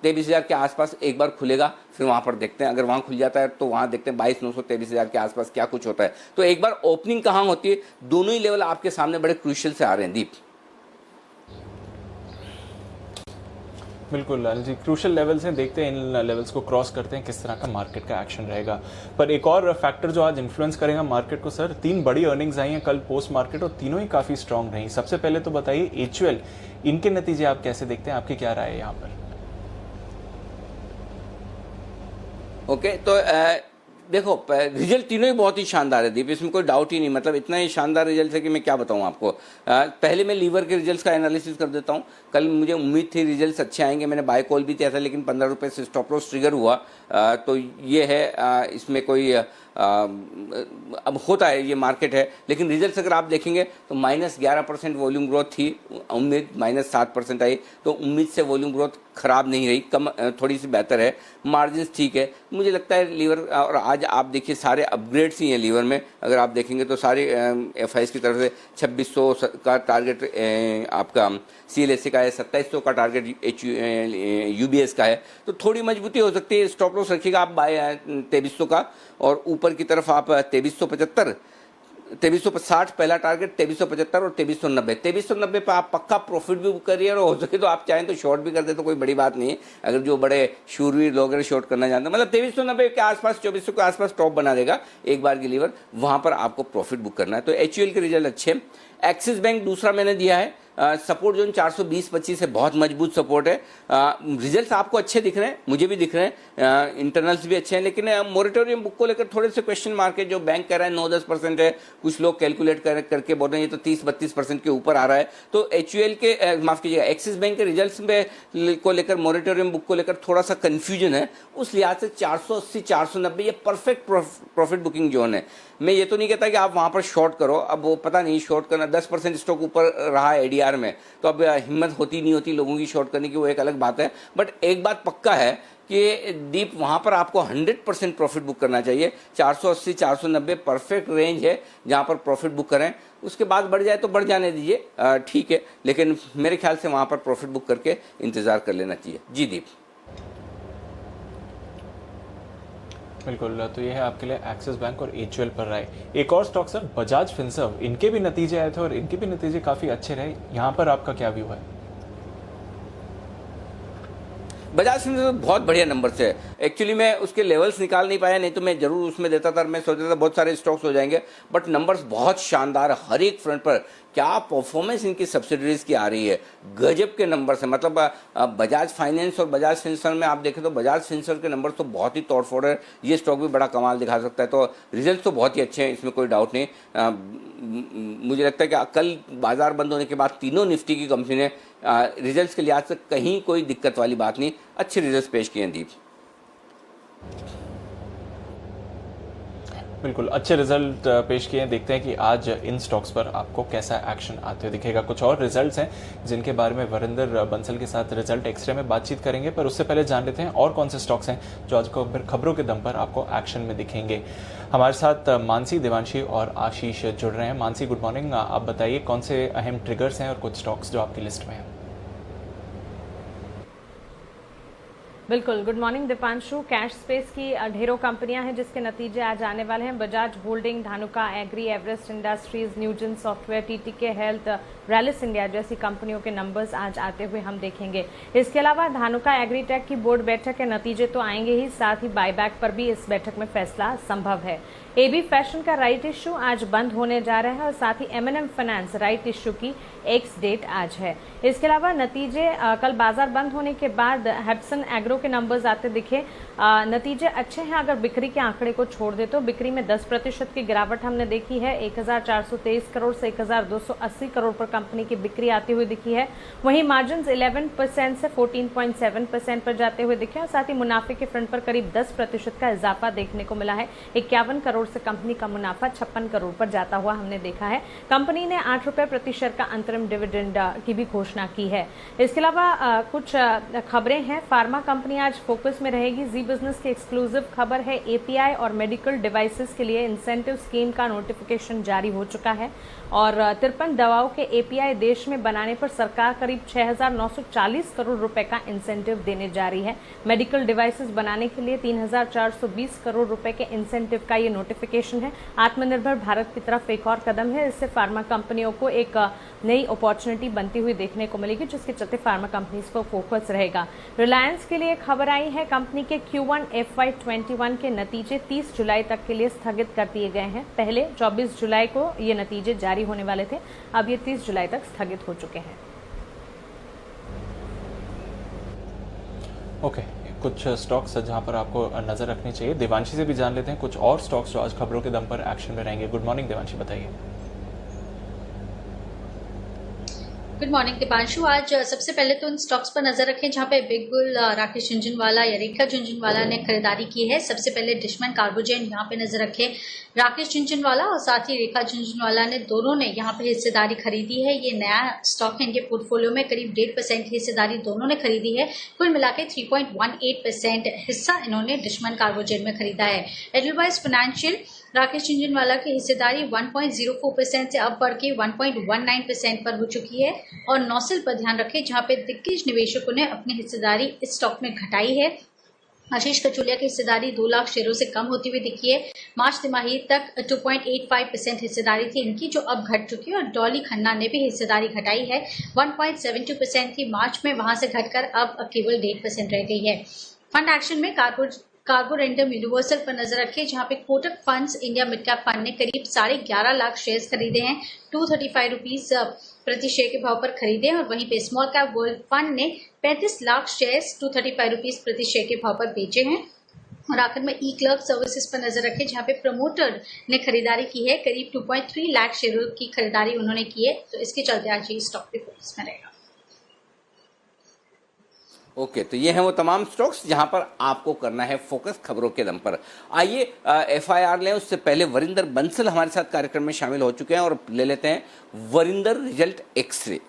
23,000 के आसपास एक बार खुलेगा, फिर वहां पर देखते हैं, अगर वहां खुल जाता है तो वहां देखते हैं 22,900 23,000 के आसपास क्या कुछ होता है। तो एक बार ओपनिंग कहाँ होती है, दोनों ही लेवल आपके सामने बड़े क्रूशियल से आ रहे हैं दीप। बिल्कुल लाल जी, क्रूशल लेवल्स हैं, देखते हैं इन लेवल्स को क्रॉस करते हैं किस तरह का मार्केट का एक्शन रहेगा। पर एक और फैक्टर जो आज इन्फ्लुएंस करेगा मार्केट को सर, 3 बड़ी अर्निंग्स आई हैं कल पोस्ट मार्केट और तीनों ही काफ़ी स्ट्रांग रही। सबसे पहले तो बताइए एचयूएल, इनके नतीजे आप कैसे देखते हैं, आपकी क्या राय है यहाँ पर? ओके, तो देखो रिजल्ट तीनों ही बहुत ही शानदार है दीप, इसमें कोई डाउट ही नहीं, मतलब इतना ही शानदार रिजल्ट है कि मैं क्या बताऊं आपको। पहले मैं लीवर के रिजल्ट्स का एनालिसिस कर देता हूं। कल मुझे उम्मीद थी रिजल्ट्स अच्छे आएंगे, मैंने बाय कॉल भी किया था, लेकिन 15 रुपये से स्टॉप लॉस ट्रिगर हुआ। तो ये है, इसमें कोई अब होता है, ये मार्केट है। लेकिन रिजल्ट्स अगर आप देखेंगे तो -11% वॉल्यूम ग्रोथ थी, उम्मीद -7% आई, तो उम्मीद से वॉल्यूम ग्रोथ खराब नहीं रही, कम थोड़ी सी बेहतर है। मार्जिन्स ठीक है, मुझे लगता है लीवर, और आज आप देखिए सारे अपग्रेड्स ही हैं लीवर में, अगर आप देखेंगे तो सारे एफआईएस की तरफ से 2600 का टारगेट आपका सीएलएसए का है, 2700 का टारगेट यूबीएस का है, तो थोड़ी मजबूती हो सकती है। स्टॉप लॉस रखिएगा आप 2300 का, और ऊपर की तरफ आप 2375 2360 पहला टारगेट, 2375 और 2390। 2390 पे आप पक्का प्रॉफिट भी बुक करिए, और हो सके तो आप चाहें तो शॉर्ट भी कर दे तो कोई बड़ी बात नहीं है, अगर जो बड़े शूरवीर लोग हैं शॉर्ट करना जानते हैं। मतलब 2390 के आसपास 2400 के आसपास टॉप बना देगा एक बार की लीवर, वहां पर आपको प्रॉफिट बुक करना है। तो एचयूएल के रिजल्ट अच्छे। एक्सिस बैंक दूसरा मैंने दिया है, सपोर्ट जोन 420-25 है, बहुत मजबूत सपोर्ट है। रिजल्ट्स आपको अच्छे दिख रहे हैं, मुझे भी दिख रहे हैं, इंटरनल्स भी अच्छे हैं, लेकिन मोरेटोरियम बुक को लेकर थोड़े से क्वेश्चन मार्क है। जो बैंक कह रहा है 9-10% है, कुछ लोग कैलकुलेट करके बोल रहे हैं ये तो 30-32% के ऊपर आ रहा है। तो एचयूएल के माफ कीजिएगा एक्सिस बैंक के रिजल्ट्स में को लेकर, मोरेटोरियम बुक को लेकर थोड़ा सा कन्फ्यूजन है। उस लिहाज से 480-490 ये परफेक्ट प्रॉफिट बुकिंग जोन है। मैं ये तो नहीं कहता कि आप वहां पर शॉर्ट करो, अब वो पता नहीं शॉर्ट करना, 10% स्टॉक ऊपर रहा है एडीआर में, तो अब हिम्मत होती नहीं होती लोगों की शॉर्ट करने की, वो एक अलग बात है। बट एक बात पक्का है कि दीप वहाँ पर आपको 100% प्रॉफिट बुक करना चाहिए। 480 490 परफेक्ट रेंज है जहाँ पर प्रॉफिट बुक करें। उसके बाद बढ़ जाए तो बढ़ जाने दीजिए, ठीक है, लेकिन मेरे ख्याल से वहाँ पर प्रॉफिट बुक करके इंतज़ार कर लेना चाहिए। जी दीप। बिल्कुल, तो ये है आपके लिए एक्सिस बैंक और एचयूएल पर राय। एक और स्टॉक सर, बजाज फिनसर्व, इनके भी नतीजे आए थे और इनके भी नतीजे काफ़ी अच्छे रहे। यहाँ पर आपका क्या व्यू है? बजाज फिनसर्व बहुत बढ़िया नंबर से है। एक्चुअली मैं उसके लेवल्स निकाल नहीं पाया, नहीं तो मैं जरूर उसमें देता था। मैं सोचता था बहुत सारे स्टॉक्स हो जाएंगे, बट नंबर्स बहुत शानदार, हर एक फ्रंट पर क्या परफॉर्मेंस इनकी सब्सिडरीज की आ रही है, गजब के नंबर्स हैं। मतलब बजाज फाइनेंस और बजाज फिनसर्व में आप देखें तो बजाज फिनसर्व के नंबर तो बहुत ही तोड़फोड़ है। ये स्टॉक भी बड़ा कमाल दिखा सकता है। तो रिजल्ट तो बहुत ही अच्छे हैं, इसमें कोई डाउट नहीं। मुझे लगता है कि कल बाजार बंद होने के बाद तीनों निफ्टी की कंपनी ने रिजल्ट्स के लिहाज से कहीं कोई दिक्कत वाली बात नहीं, अच्छे रिजल्ट्स पेश किए हैं दीप। बिल्कुल, अच्छे रिजल्ट पेश किए हैं। देखते हैं कि आज इन स्टॉक्स पर आपको कैसा एक्शन आते हुए दिखेगा। कुछ और रिजल्ट्स हैं जिनके बारे में वरिंदर बंसल के साथ रिजल्ट एक्सरे में बातचीत करेंगे, पर उससे पहले जान लेते हैं और कौन से स्टॉक्स हैं जो आज को खबरों के दम पर आपको एक्शन में दिखेंगे। हमारे साथ मानसी, देवांशी और आशीष जुड़ रहे हैं। Mansi, good morning. आप बताइए कौन से अहम ट्रिगर्स हैं और कुछ स्टॉक्स जो आपकी लिस्ट में हैं। बिल्कुल, good morning Deepanshu. Cash space की ढेरों कंपनियां हैं जिसके नतीजे आज आने वाले हैं। Bajaj Holding, Dhanuka Agri, Everest Industries, Newgen Software, TTK Health, Rallis India जैसी कंपनियों के नंबर्स आज आते हुए हम देखेंगे। इसके अलावा धानुका एग्रीटेक की बोर्ड बैठक के नतीजे तो आएंगे ही, साथ ही बायबैक पर भी इस बैठक में फैसला संभव है। एबी फैशन का राइट इश्यू आज बंद होने जा रहा है और साथ ही एमएनएम फाइनेंस राइट इश्यू की एक्स डेट आज है। इसके अलावा नतीजे कल बाजार बंद होने के बाद हेप्सन एग्रो के नंबर्स आते दिखे। नतीजे अच्छे हैं अगर बिक्री के आंकड़े को छोड़ दे तो। बिक्री में 10% की गिरावट हमने देखी है। 1423 करोड़ से 1280 करोड़ पर कंपनी की बिक्री आती हुई दिखी है। वहीं मार्जिन 11% से 14.7% पर जाते हुए दिखे और साथ ही मुनाफे के फ्रंट पर करीब 10% का इजाफा देखने को मिला है। 51 करोड़ से कंपनी का मुनाफा 56 करोड़ पर जाता हुआ हमने देखा है। कंपनी ने 8 रुपए प्रति शेयर का अंतरिम डिविडेंड की भी घोषणा की है। इसके अलावा कुछ खबरें हैं। फार्मा कंपनी आज फोकस में रहेगी। जी बिजनेस की एक्सक्लूसिव खबर है, एपीआई और मेडिकल डिवाइसेस के लिए इंसेंटिव स्कीम का नोटिफिकेशन जारी हो चुका है और 53 दवाओं के एपीआई देश में बनाने पर सरकार करीब 6,940 करोड़ रुपए का इंसेंटिव देने जा रही है। मेडिकल डिवाइसेस बनाने के लिए 3,420 करोड़ रुपए के इंसेंटिव का ये नोटिफिकेशन है। आत्मनिर्भर भारत की तरफ एक और कदम है। इससे फार्मा कंपनियों को एक नई अपॉर्चुनिटी बनती हुई देखने को मिलेगी, जिसके चलते फार्मा कंपनीज पर फोकस रहेगा। रिलायंस के लिए खबर आई है, कंपनी के Q1 FY21 के नतीजे 30 जुलाई तक के लिए स्थगित कर दिए गए हैं। पहले 24 जुलाई को ये नतीजे जारी होने वाले थे, अब ये 30 जुलाई तक स्थगित हो चुके हैं। ओके, कुछ स्टॉक्स जहां पर आपको नजर रखनी चाहिए। देवांशी से भी जान लेते हैं कुछ और स्टॉक्स जो आज खबरों के दम पर एक्शन में रहेंगे। गुड मॉर्निंग देवांशी, बताइए। Good morning Deepanshu. आज सबसे पहले तो उन स्टॉक्स पर नजर रखें जहां पे बिग बुल, राकेश झुनझुनवाला या रेखा झुनझुनवाला ने खरीदारी की है। सबसे पहले डिशमन कार्बोजेन यहाँ पे नजर रखें। राकेश झुनझुनवाला और साथ ही रेखा झुनझुनवाला ने दोनों ने यहाँ पे हिस्सेदारी खरीदी है। ये नया स्टॉक है, इनके पोर्टफोलियो में करीब 1.5% हिस्सेदारी दोनों ने खरीदी है। कुल मिला के 3.18% हिस्सा इन्होंने डिशमन कार्बोजेन में खरीदा है। एडलवाइज फाइनेंशियल, राकेश झुनझुनवाला की हिस्सेदारी 1.04% से अब बढ़ के 1.19% पर हो चुकी है। और नौसिल पर ध्यान रखें जहां पे दिग्गज निवेशकों ने अपनी हिस्सेदारी इस स्टॉक में घटाई है। आशीष कचोलिया की हिस्सेदारी 2 लाख शेयरों से कम होती हुई दिखी है। मार्च तिमाही तक 2.85% हिस्सेदारी थी इनकी, जो अब घट चुकी है। और डॉली खन्ना ने भी हिस्सेदारी घटाई है, 1.72% थी मार्च में, वहां से घटकर अब केवल 1.5% रह गई है। फंड एक्शन में कार्बोरेंडम यूनिवर्सल पर नजर रखें जहां पे Kotak funds India mid cap fund ने करीब 11.5 लाख शेयर्स खरीदे हैं, 235 रुपीज प्रति शेयर के भाव पर खरीदे हैं। और वहीं पे स्मॉल कैप वर्ल्ड फंड ने 35 लाख शेयर्स 235 रुपीज प्रति शेयर के भाव पर बेचे हैं। और आखिर में ई क्लर्क सर्विसेज पर नजर रखें जहां पे प्रमोटर ने खरीदारी की है, करीब 2.3 लाख शेयरों की खरीदारी उन्होंने की है। तो इसके चलते आज ये स्टॉक भी फोकस में रहेगा। ओके, तो ये हैं वो तमाम स्टॉक्स जहां पर आपको करना है फोकस खबरों के दम पर। आइए FIR लें, उससे पहले वरिंदर बंसल हमारे साथ कार्यक्रम में शामिल हो चुके हैं और ले लेते हैं वरिंदर रिजल्ट एक्सरे।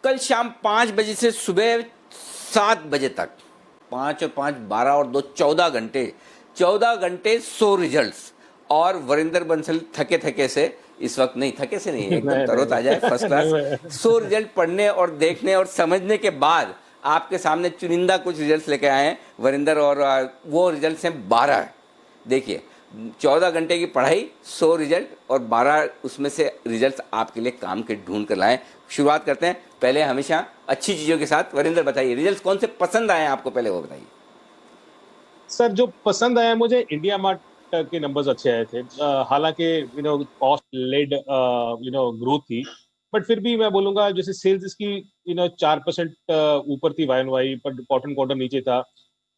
कल शाम 5 बजे से सुबह 7 बजे तक, 5 और 5 12 और 2 14 घंटे 100 रिजल्ट्स। और वरिंदर बंसल थके थके से, इस वक्त नहीं, थके से नहीं, एकदम तरोताजा है, फर्स्ट क्लास, 100 रिजल्ट पढ़ने और देखने और समझने के बाद आपके सामने चुनिंदा कुछ रिजल्ट्स लेके आए हैं वरिंदर, और वो रिजल्ट्स हैं 12। देखिए 14 घंटे की पढ़ाई, 100 रिजल्ट और 12 उसमें से रिजल्ट्स आपके लिए काम के ढूंढ कर लाएं। शुरुआत करते हैं पहले हमेशा अच्छी चीज़ों के साथ। वरिंदर बताइए, रिजल्ट्स कौन से पसंद आए हैं आपको, पहले वो बताइए। सर जो पसंद आया मुझे, इंडिया मार्ट के नंबर्स अच्छे आए थे। हालांकि कॉस्ट लेड ग्रोथ थी, बट फिर भी मैं बोलूंगा जैसे सेल्स इसकी 4% ऊपर थी वाई वाई, पर क्वार्टर क्वार्टर नीचे था।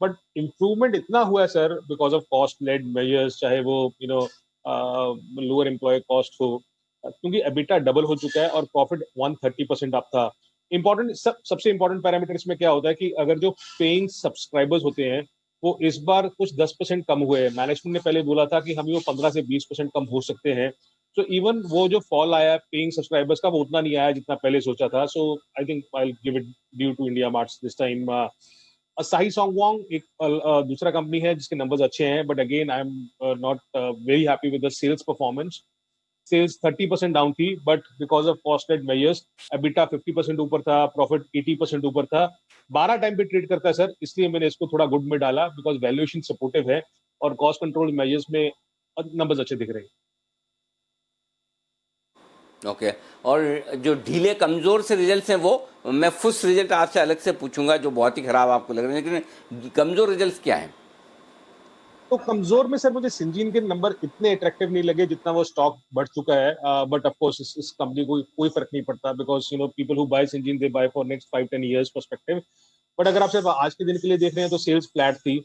बट इम्प्रूवमेंट इतना हुआ है sir because of cost led measures, चाहे वो लोअर एम्प्लॉय कॉस्ट हो, क्योंकि एबिटा डबल हो चुका है और प्रॉफिट 130% अप था। सबसे इंपॉर्टेंट पैरामीटर इसमें क्या होता है कि अगर जो पेइंग सब्सक्राइबर्स होते हैं वो इस बार कुछ 10% कम हुए हैं। मैनेजमेंट ने पहले बोला था कि हम वो 15 से 20% कम हो सकते हैं। तो इवन वो जो फॉल आया पेइंग सब्सक्राइबर्स का, वो उतना नहीं आया जितना पहले सोचा था। So I think I give it due to India Mart's this time. साही सॉन्गवांग एक दूसरा कंपनी है जिसके नंबर्स अच्छे हैं, but again I am not very happy with the sales performance. Sales 30% down थी, but because of cost led measures EBITDA 50% ऊपर था, प्रॉफिट 80% ऊपर था। 12 टाइम पे ट्रेड करता है सर, इसलिए मैंने इसको थोड़ा गुड में डाला, बिकॉज वैल्यूएशन सपोर्टिव है और कॉस्ट कंट्रोल मेजर्स में नंबर्स अच्छे दिख रहे हैं। ओके और जो ढीले कमजोर से रिजल्ट्स हैं वो मैं फुस रिजल्ट आपसे अलग से पूछूंगा जो बहुत ही खराब आपको लग रहे हैं, लेकिन कमजोर रिजल्ट्स क्या हैं? तो कमजोर में सर मुझे सिंजीन के नंबर इतने अट्रैक्टिव नहीं लगे जितना वो स्टॉक बढ़ चुका है। बट ऑफ कोर्स इस कंपनी को कोई फर्क नहीं पड़ता, because people who buy Syngene they buy for next 5-10 years perspective. But अगर आप सिर्फ आज के दिन के लिए देख रहे हैं तो सेल्स फ्लैट थी।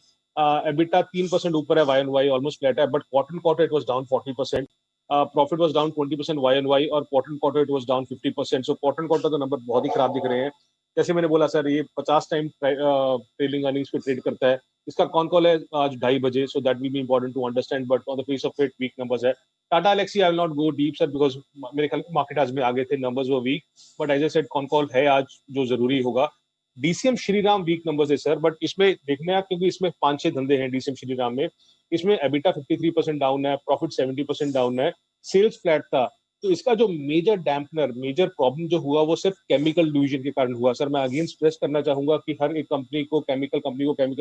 एबिटा 3% ऊपर है, Y on Y almost flat है, but quarter quarter it was down 40%। Profit was down 20% Y on Y, और quarter quarter it was down 50%। So quarter quarter तो नंबर बहुत ही खराब दिख रहे हैं। जैसे मैंने बोला सर, ये 50 टाइम ट्रेलिंग अर्निंग्स पे ट्रेड करता है। इसका कौन कॉल है आज 2:30 बजे, so that will be important to understand, but on the face of it weak numbers है। Tata Elxsi I will not go deep sir, because मेरे ख्याल मार्केट आज में आगे थे, नंबर्स वो weak, but as I said con call है आज जो जरूरी होगा। डीसीएम श्रीराम वीक नंबर्स है सर, बट इसमें देखने आप, क्योंकि इसमें 5-6 धंधे हैं डीसीएम श्रीराम में। इसमें एबिटा 53% डाउन है, प्रॉफिट 70% डाउन है, सेल्स फ्लैट था। तो इसका जो मेजर डैम्पनर, मेजर प्रॉब्लम जो हुआ वो सिर्फ केमिकल डिवीजन के कारण हुआ। सर मैं अगेन स्ट्रेस करना चाहूंगा कि हर एक कंपनी को केमिकल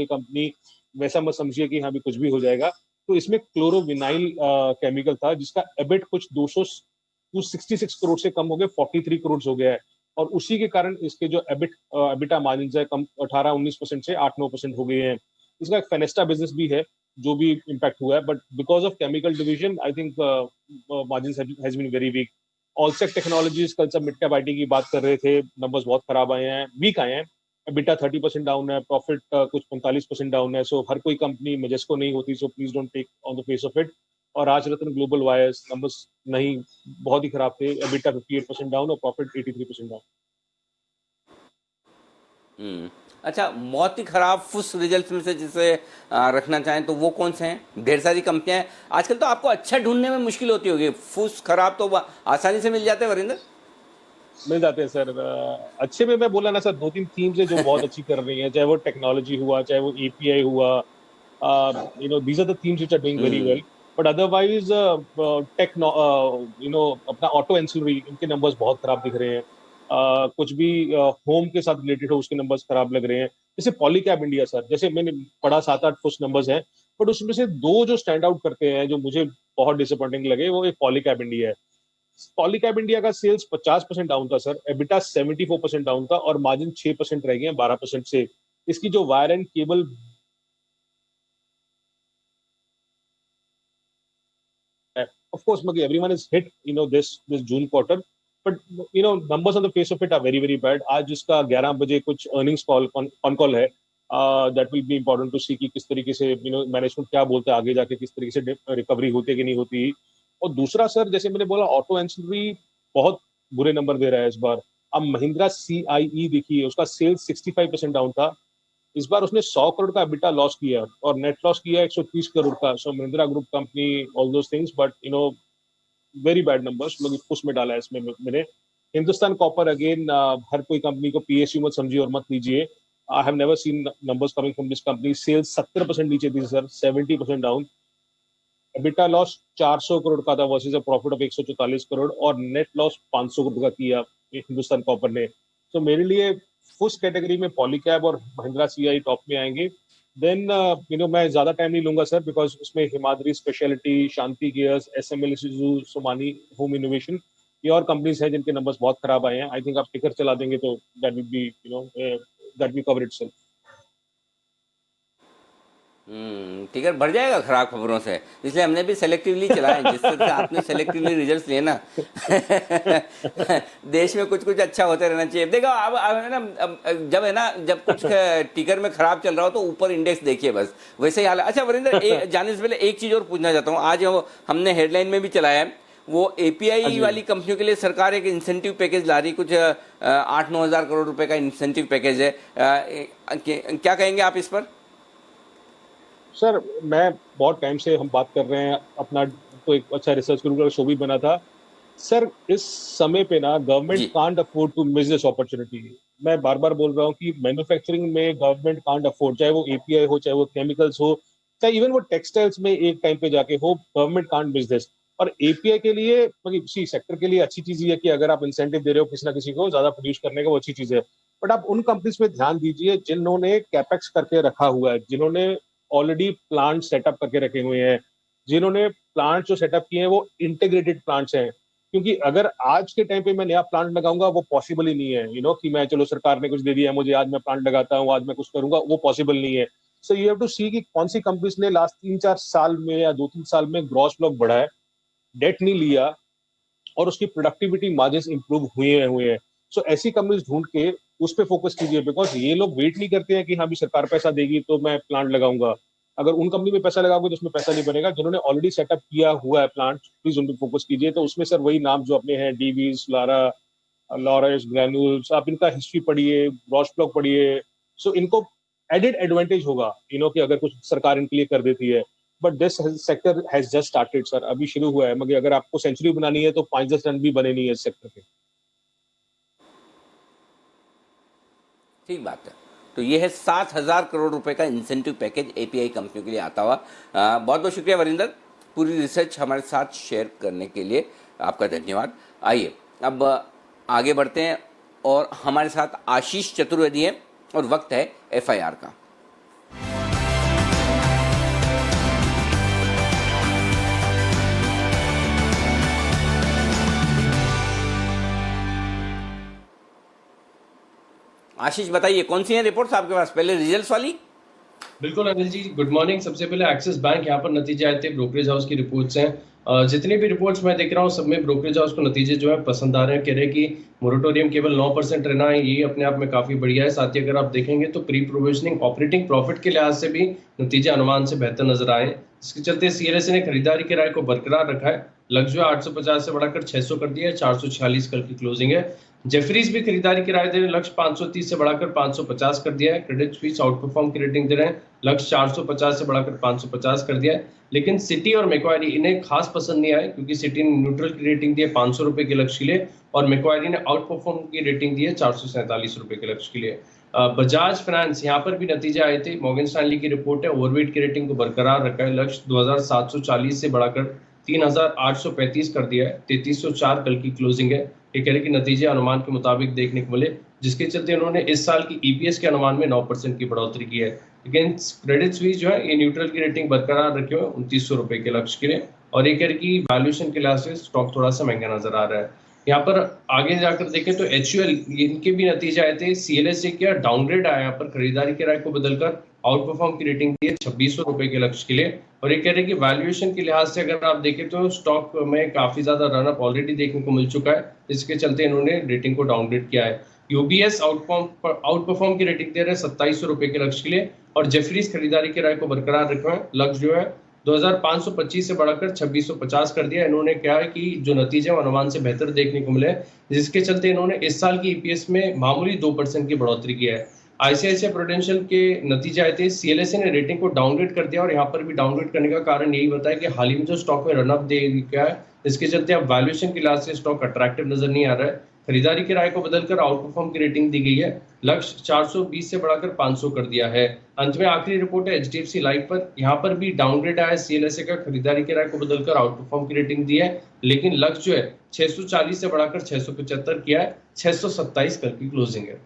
कंपनी वैसा मत समझिए कि हाँ भी कुछ भी हो जाएगा। तो इसमें क्लोरोविनाइल केमिकल था जिसका एबिट कुछ 266 करोड़ से कम हो गए, 43 करोड़ हो गया है, और उसी के कारण इसके जो एबिटा मार्जिन है कम 18-19% से 8-9% हो गए हैं। इसका एक फेनेस्टा बिजनेस भी है जो भी इम्पैक्ट हुआ है, but because of chemical division I think margin has been very weak. Allsec Technologies, कल सब मिड कैप आईटी की बात कर रहे थे, नंबर्स बहुत खराब आए हैं, वीक आए हैं। एबिटा 30% डाउन है, प्रॉफिट कुछ 45% डाउन है। सो हर कोई कंपनी मजेस्को नहीं होती, so please don't take on the face of it. और आज रत्न ग्लोबल वायर्स नंबर्स नहीं, बहुत ही खराब थे, एबिटा 58% डाउन और प्रॉफिट 83% डाउन। अच्छा, बहुत ही खराब फुस रिजल्ट्स में से जिसे रखना चाहें तो वो कौन से हैं? ढेर सारी कंपनियां हैं आजकल, तो आपको अच्छा ढूंढने में मुश्किल होती होगी, फुस खराब तो आसानी से मिल जाते हैं वरिंदर। मिल जाते हैं सर। अच्छे में मैं बोला ना सर, 2-3 थीम्स है जो बहुत अच्छी कर रही हैं, चाहे वो टेक्नोलॉजी हुआ, चाहे वो एपीआई हुआ, these are the themes which are doing very well. But otherwise take अपना ऑटो एंसिलरी, इनके नंबर्स बहुत खराब दिख रहे हैं। कुछ भी होम के साथ रिलेटेड हो उसके नंबर्स खराब लग रहे हैं। जैसे पॉलीकैब इंडिया सर, जैसे मैंने पढ़ा 7-8 कुछ नंबर्स हैं, बट उसमें से 2 जो स्टैंड आउट करते हैं जो मुझे बहुत डिसअपॉइंटिंग लगे, वो एक पॉलीकैब इंडिया है। पॉलीकैब इंडिया का सेल्स 50% डाउन था सर, एबिटा 74% डाउन था, और मार्जिन 6% रह गए 12% से। इसकी जो wire and cable of course everyone is hit this June quarter, but numbers on the face of it are very very bad. आज इसका 11 बजे कुछ अर्निंग्स कॉल है, that will be important to see कि किस तरीके से मैनेजमेंट क्या बोलता है आगे जाके, किस तरीके से रिकवरी होती है कि नहीं होती। और दूसरा सर, जैसे मैंने बोला ऑटो एंसिलरी बहुत बुरे नंबर दे रहा है इस बार। अब महिंद्रा CIE देखिए, उसका सेल्स 65% डाउन था, इस बार उसने 100 करोड़ का एबिटा लॉस किया और नेट लॉस किया 130 करोड़ का। So Mahindra group company, all those things, but very bad numbers, उसमें डाला है इसमें मैंने। हिंदुस्तान कॉपर अगेन, हर कोई कंपनी को पीएसयू मत समझिए और मत लीजिए. I have never seen numbers coming from this company. Sales 70% नीचे थी sir, 70% down. EBITDA loss 400 crore का था versus a profit of 144 crore, और नेट लॉस 500 करोड़ का किया हिंदुस्तान कॉपर ने. तो मेरे लिए उस कैटेगरी में पॉलीकैब और महिंद्रा सीआई टॉप में आएंगे. देन मैं ज्यादा टाइम नहीं लूंगा सर, बिकॉज उसमें Himadri Speciality, Shanti Gears, SML, Somany Home Innovation, ये और कंपनीज हैं जिनके नंबर्स बहुत खराब आए हैं. आई थिंक आप टिकर चला देंगे तो that will B that will cover itself. Ticket बढ़ जाएगा खराब खबरों से, इसलिए हमने भी सेलेक्टिवली चलाया है. जिस तरह से आपने सेलेक्टिवली रिजल्ट्स लिए ना देश में कुछ कुछ अच्छा होते रहना चाहिए. देखो अब है ना, जब कुछ टिकर में खराब चल रहा हो तो ऊपर इंडेक्स देखिए, बस वैसे ही हाल है. अच्छा वरिंदर, जाने से पहले एक चीज और पूछना चाहता हूँ. आज हमने हेडलाइन में भी चलाया है, वो एपीआई वाली कंपनियों के लिए सरकार एक इंसेंटिव पैकेज ला रही, कुछ 8-9 हज़ार करोड़ रुपए का इंसेंटिव पैकेज है. क्या कहेंगे आप इस पर? सर मैं बहुत टाइम से हम बात कर रहे हैं, अपना तो एक अच्छा रिसर्च ग्रुप का शो भी बना था सर. इस समय पे ना government can't afford to miss this opportunity. मैं बार बार बोल रहा हूँ कि मैन्युफैक्चरिंग में गवर्नमेंट कांट अफोर्ड, चाहे वो एपीआई हो, चाहे वो केमिकल्स हो, चाहे इवन वो टेक्सटाइल्स में एक टाइम पे जाके हो, गवर्नमेंट कांट मिस दिस. और एपीआई के लिए, मतलब इसी सेक्टर के लिए अच्छी चीज ये है कि अगर आप इंसेंटिव दे रहे हो किसी ना किसी को ज्यादा प्रोड्यूस करने का, वो अच्छी चीज है. बट आप उन कंपनीज पे ध्यान दीजिए जिन्होंने कैपेक्स करके रखा हुआ है, जिन्होंने ऑलरेडी प्लांट सेटअप करके रखे हुए हैं, जिन्होंने प्लांट जो सेटअप किए हैं वो इंटीग्रेटेड प्लांट्स हैं. क्योंकि अगर आज के टाइम पे मैं नया प्लांट लगाऊंगा वो पॉसिबल ही नहीं है. कि मैं, चलो सरकार ने कुछ दे दिया मुझे, आज मैं प्लांट लगाता हूँ, आज मैं कुछ करूंगा, वो पॉसिबल नहीं है. So you have to see कि कौन सी कंपनीज ने लास्ट 3-4 साल में या 2-3 साल में ग्रॉस ब्लॉक बढ़ाया, डेट नहीं लिया, और उसकी प्रोडक्टिविटी मार्जिन इंप्रूव हुए हैं. सो ऐसी कंपनीज ढूंढ के उस पर फोकस कीजिए, बिकॉज ये लोग वेट नहीं करते हैं कि हाँ भी सरकार पैसा देगी तो मैं प्लांट लगाऊंगा. अगर उन कंपनी में पैसा लगाओगे तो उसमें पैसा नहीं बनेगा. जिन्होंने ऑलरेडी सेटअप किया हुआ है प्लांट, प्लीज उन पर फोकस कीजिए. तो उसमें सर वही नाम जो अपने हैं, डीवीज, लॉरस, ग्रैन्यूल्स, आप इनका हिस्ट्री पढ़िए, ग्रॉस ब्लॉक पढ़िए. सो इनको एडेड एडवांटेज होगा कि अगर कुछ सरकार इनके लिए कर देती है. But this sector has just started sir, अभी शुरू हुआ है. मगर अगर आपको सेंचुरी बनानी है तो 5-10 रन भी बने नहीं है इस सेक्टर के. ठीक बात है. तो ये है 7,000 करोड़ रुपए का इंसेंटिव पैकेज एपीआई कंपनियों के लिए आता हुआ. बहुत बहुत शुक्रिया वरिंदर, पूरी रिसर्च हमारे साथ शेयर करने के लिए आपका धन्यवाद. आइए अब आगे बढ़ते हैं, और हमारे साथ आशीष चतुर्वेदी हैं, और वक्त है एफआईआर का. आशीष बताइए, कौन सी हैं रिपोर्ट्स आपके पास? पहले रिजल्ट्स वाली. बिल्कुल अनिल जी, गुड मॉर्निंग. सबसे पहले एक्सिस बैंक, यहाँ पर नतीजे आए थे, ब्रोकरेज हाउस की रिपोर्ट्स हैं. जितनी भी रिपोर्ट्स मैं देख रहा हूँ सब में ब्रोकरेज हाउस को नतीजे जो है पसंद आ रहे हैं. कह रहे हैं कि मोरेटोरियम केवल 9% रहना है, ये अपने आप में काफी बढ़िया है. साथ ही अगर आप देखेंगे तो प्री प्रोविजनिंग ऑपरेटिंग प्रॉफिट के लिहाज से भी नतीजे अनुमान से बेहतर नजर आए. इसके चलते सीएलएसए ने खरीदारी की राय को बरकरार रखा है. लक्ष्य 850 से बढ़ाकर 600 कर दिया है. 446 कल की क्लोजिंग है. जेफरीज भी खरीदारी की राय दे रहे हैं, लक्ष्य 530 से बढ़ाकर 550 कर दिया है. क्रेडिट स्विस आउट परफॉर्म की रेटिंग दे रहे हैं, लक्ष्य 450 से बढ़ाकर 550 कर दिया है. लेकिन सिटी और मैक्वायरी इन्हें खास पसंद नहीं आए, क्योंकि सिटी ने न्यूट्रल की रेटिंग दी है 500 रुपए के लक्ष्य के लिए, और मैक्वायरी ने आउट परफॉर्म की रेटिंग दी है 447 रुपए के लक्ष्य के लिए. बजाज फाइनेंस, यहाँ पर भी नतीजे आए थे. मॉर्गन स्टैनली की रिपोर्ट है, ओवरवेट की रेटिंग को बरकरार रखा है. लक्ष्य 2740 से बढ़ाकर 3835 कर दिया है. 3304 कल की क्लोजिंग है. ये कह रहे कि नतीजे अनुमान के मुताबिक देखने को मिले, जिसके चलते उन्होंने इस साल की ईपीएस के अनुमान में 9% की बढ़ोतरी की है. लेकिन क्रेडिट स्विस जो है ये न्यूट्रल की रेटिंग बरकरार रखे हुए 2900 रुपए के लक्ष्य के लिए, और ये कह रहे कि वैल्यूएशन के लिहाज से स्टॉक थोड़ा सा महंगा नजर आ रहा है. यहाँ पर आगे जाकर देखें तो एचयूएल, इनके भी नतीजे आए थे. सीएलएसए का डाउनग्रेड आया, यहाँ पर खरीदारी की राय को बदलकर आउट परफॉर्म की रेटिंग दी है 2600 रुपए के लक्ष्य के लिए, और ये कह रहे हैं कि वैल्यूएशन के लिहाज से अगर आप देखें तो स्टॉक में काफी ज्यादा रनअप ऑलरेडी देखने को मिल चुका है. इसके चलते इन्होंने रेटिंग को डाउनग्रेड किया है. यूबीएस आउट परफॉर्म की रेटिंग दे रहे हैं 2700 रुपए के लक्ष्य के लिए, और जेफरीज खरीदारी की राय को बरकरार रखा है. लक्ष्य जो है 2525 से बढ़ाकर 2650 कर दिया. इन्होंने क्या है कि जो नतीजे अनुमान से बेहतर देखने को मिले, जिसके चलते इन्होंने इस साल की ईपीएस में मामूली 2% की बढ़ोतरी की है. आईसीआईसीआई प्रूडेंशियल के नतीजे आए थे. सीएलएसए ने रेटिंग को डाउनग्रेड कर दिया, और यहाँ पर भी डाउनग्रेड करने का कारण यही बताया कि हाल ही में जो स्टॉक में रनअप दे गया है, इसके चलते अब वैल्यूएशन के लिहाज से स्टॉक अट्रैक्टिव नजर नहीं आ रहा है. खरीदारी की राय को बदलकर आउट परफॉर्म की रेटिंग दी गई है। लक्ष्य 420 से बढ़ाकर 500 कर दिया है। अंत में आखिरी रिपोर्ट है HDFC लाइफ पर। यहाँ पर भी डाउनग्रेड आया CLSA का, खरीदारी की राय को बदलकर आउट परफॉर्म की रेटिंग दी है, लेकिन लक्ष्य जो है 640 से बढ़ाकर 675 किया है। 627 कल की क्लोजिंग है।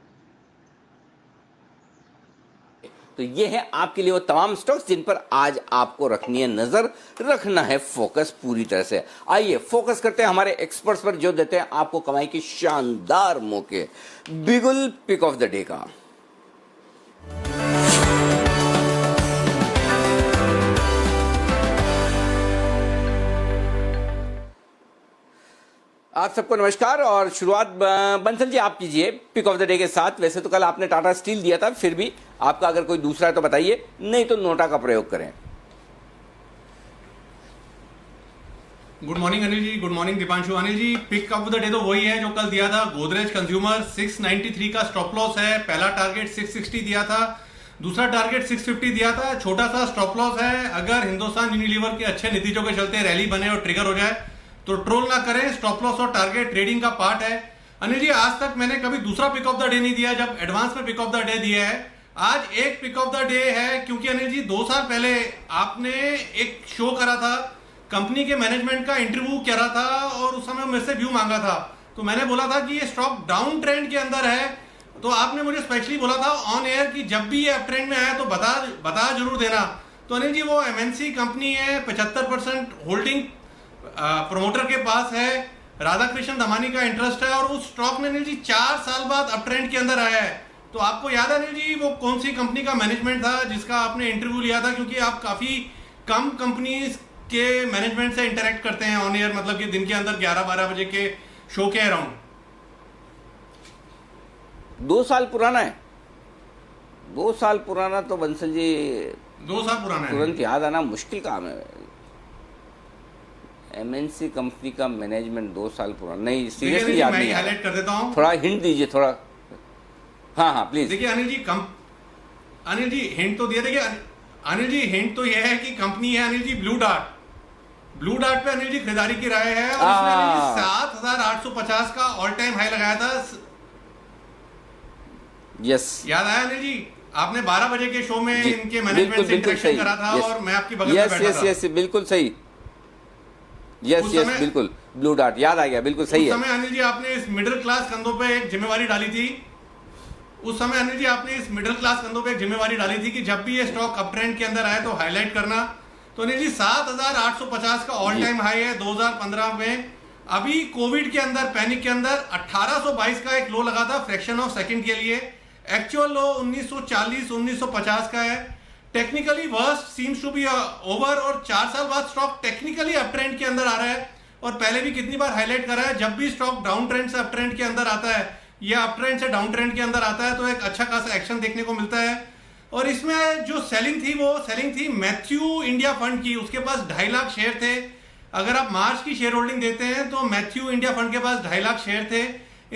तो ये है आपके लिए वो तमाम स्टॉक्स जिन पर आज आपको रखनी है नजर, रखना है फोकस पूरी तरह से। आइए फोकस करते हैं हमारे एक्सपर्ट्स पर जो देते हैं आपको कमाई के शानदार मौके। बिगुल पिक ऑफ द डे का आप सबको नमस्कार और शुरुआत बंसल जी आप कीजिए पिक ऑफ द डे के साथ। वैसे तो कल आपने टाटा स्टील दिया था, फिर भी आपका अगर कोई दूसरा है तो बताइए, नहीं तो नोटा का प्रयोग करें। Good morning Anil ji, good morning Deepanshu. Anil ji pick of the day तो वही है जो कल दिया था। गोदरेज कंज्यूमर 693 का स्टॉप लॉस है। पहला टारगेट 660 दिया था, दूसरा टारगेट 650 दिया था। छोटा सा स्टॉप लॉस है। अगर हिंदुस्तान यूनिलीवर के अच्छे नतीजों के चलते रैली बने और ट्रिगर हो जाए तो ट्रोल ना करें। स्टॉप लॉस और टारगेट ट्रेडिंग का पार्ट है। अनिल जी आज तक मैंने कभी दूसरा पिक ऑफ द डे नहीं दिया जब एडवांस में पिक ऑफ द डे दिया है। आज एक पिक ऑफ द डे है क्योंकि अनिल जी 2 साल पहले आपने एक शो करा था, कंपनी के मैनेजमेंट का इंटरव्यू करा था और उस समय मेरे से व्यू मांगा था। तो मैंने बोला था कि ये स्टॉक डाउन ट्रेंड के अंदर है, तो आपने मुझे स्पेशली बोला था ऑन एयर कि जब भी ये अप ट्रेंड में आया तो बता जरूर देना। तो अनिल जी वो MNC कंपनी है, 75% होल्डिंग प्रोमोटर के पास है, राधा कृष्ण दमानी का इंटरेस्ट है और उस स्टॉक में अनिल जी 4 साल बाद अप ट्रेंड के अंदर आया है। तो आपको याद है अनिल जी वो कौन सी कंपनी का मैनेजमेंट था जिसका आपने इंटरव्यू लिया था? क्योंकि आप काफी कम कंपनीज के मैनेजमेंट से इंटरेक्ट करते हैं ऑन एयर, मतलब कि दिन के अंदर 11-12 बजे के शो के अराउंड। 2 साल पुराना है। 2 साल पुराना तो बंसल जी 2 साल पुराना है, तुरंत याद आना मुश्किल काम है। MNC कंपनी का मैनेजमेंट 2 साल पुराना नहीं, सीरियसली याद नहीं। हाईलाइट कर देता हूं, थोड़ा हिंट दीजिए थोड़ा। हाँ प्लीज। देखिए अनिल जी हिंट तो दिया। देखिए अनिल जी हिंट तो यह है कि कंपनी है अनिल जी ब्लू डार्ट पे अनिल जी खरीदारी की राय है और इसने अनिल जी 7,850 का ऑल टाइम हाई लगाया था। यस याद आया अनिल जी? आपने 12 बजे के शो में इनके मैनेजमेंट से इंटरेक्शन करा था और मैं आपकी बगल में बैठा था। यस बिल्कुल सही। यस बिल्कुल ब्लू डार्ट याद आ गया, बिल्कुल सही है। उस समय अनिल जी आपने इस मिडिल क्लास कंधों पे एक जिम्मेवारी डाली थी। उस समय अनिल जी आपने इस मिडिल क्लास कंधों पे एक जिम्मेवारी डाली थी कि जब भी ये स्टॉक अप ट्रेंड के अंदर आए तो हाईलाइट करना। तो अनिल जी 7,850 का ऑल टाइम हाई है 2015 में। अभी कोविड के अंदर, पैनिक के अंदर 1822 का एक लो लगा था फ्रैक्शन ऑफ सेकंड के लिए। एक्चुअल लो 1940-1950 का है। Technically worst seems to be over और 4 साल बाद स्टॉक टेक्निकली अप ट्रेंड के अंदर आ रहा है। और पहले भी कितनी बार हाईलाइट करा है, जब भी स्टॉक डाउन ट्रेंड से अप ट्रेंड के अंदर आता है या अप ट्रेंड से डाउन ट्रेंड के अंदर आता है तो एक अच्छा खासा एक्शन देखने को मिलता है। और इसमें जो सेलिंग थी वो सेलिंग थी मैथ्यू इंडिया फंड की। उसके पास 2.5 लाख शेयर थे। अगर आप मार्च की शेयर होल्डिंग देते हैं तो मैथ्यू इंडिया फंड के पास 2.5 लाख शेयर थे।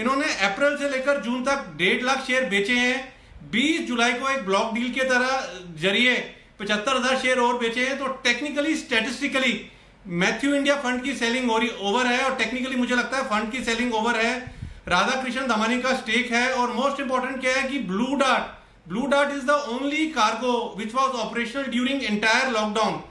इन्होंने अप्रैल से लेकर जून तक 1.5 लाख शेयर बेचे हैं। 20 जुलाई को एक ब्लॉक डील के तरह जरिए 75,000 शेयर और बेचे हैं। तो technically statistically Matthew India fund की सेलिंग ओवर है और टेक्निकली मुझे लगता है फंड की सेलिंग ओवर है। राधा कृष्ण दमानी का स्टेक है और मोस्ट इंपॉर्टेंट क्या है कि blue dart is the only cargo which was operational during entire lockdown.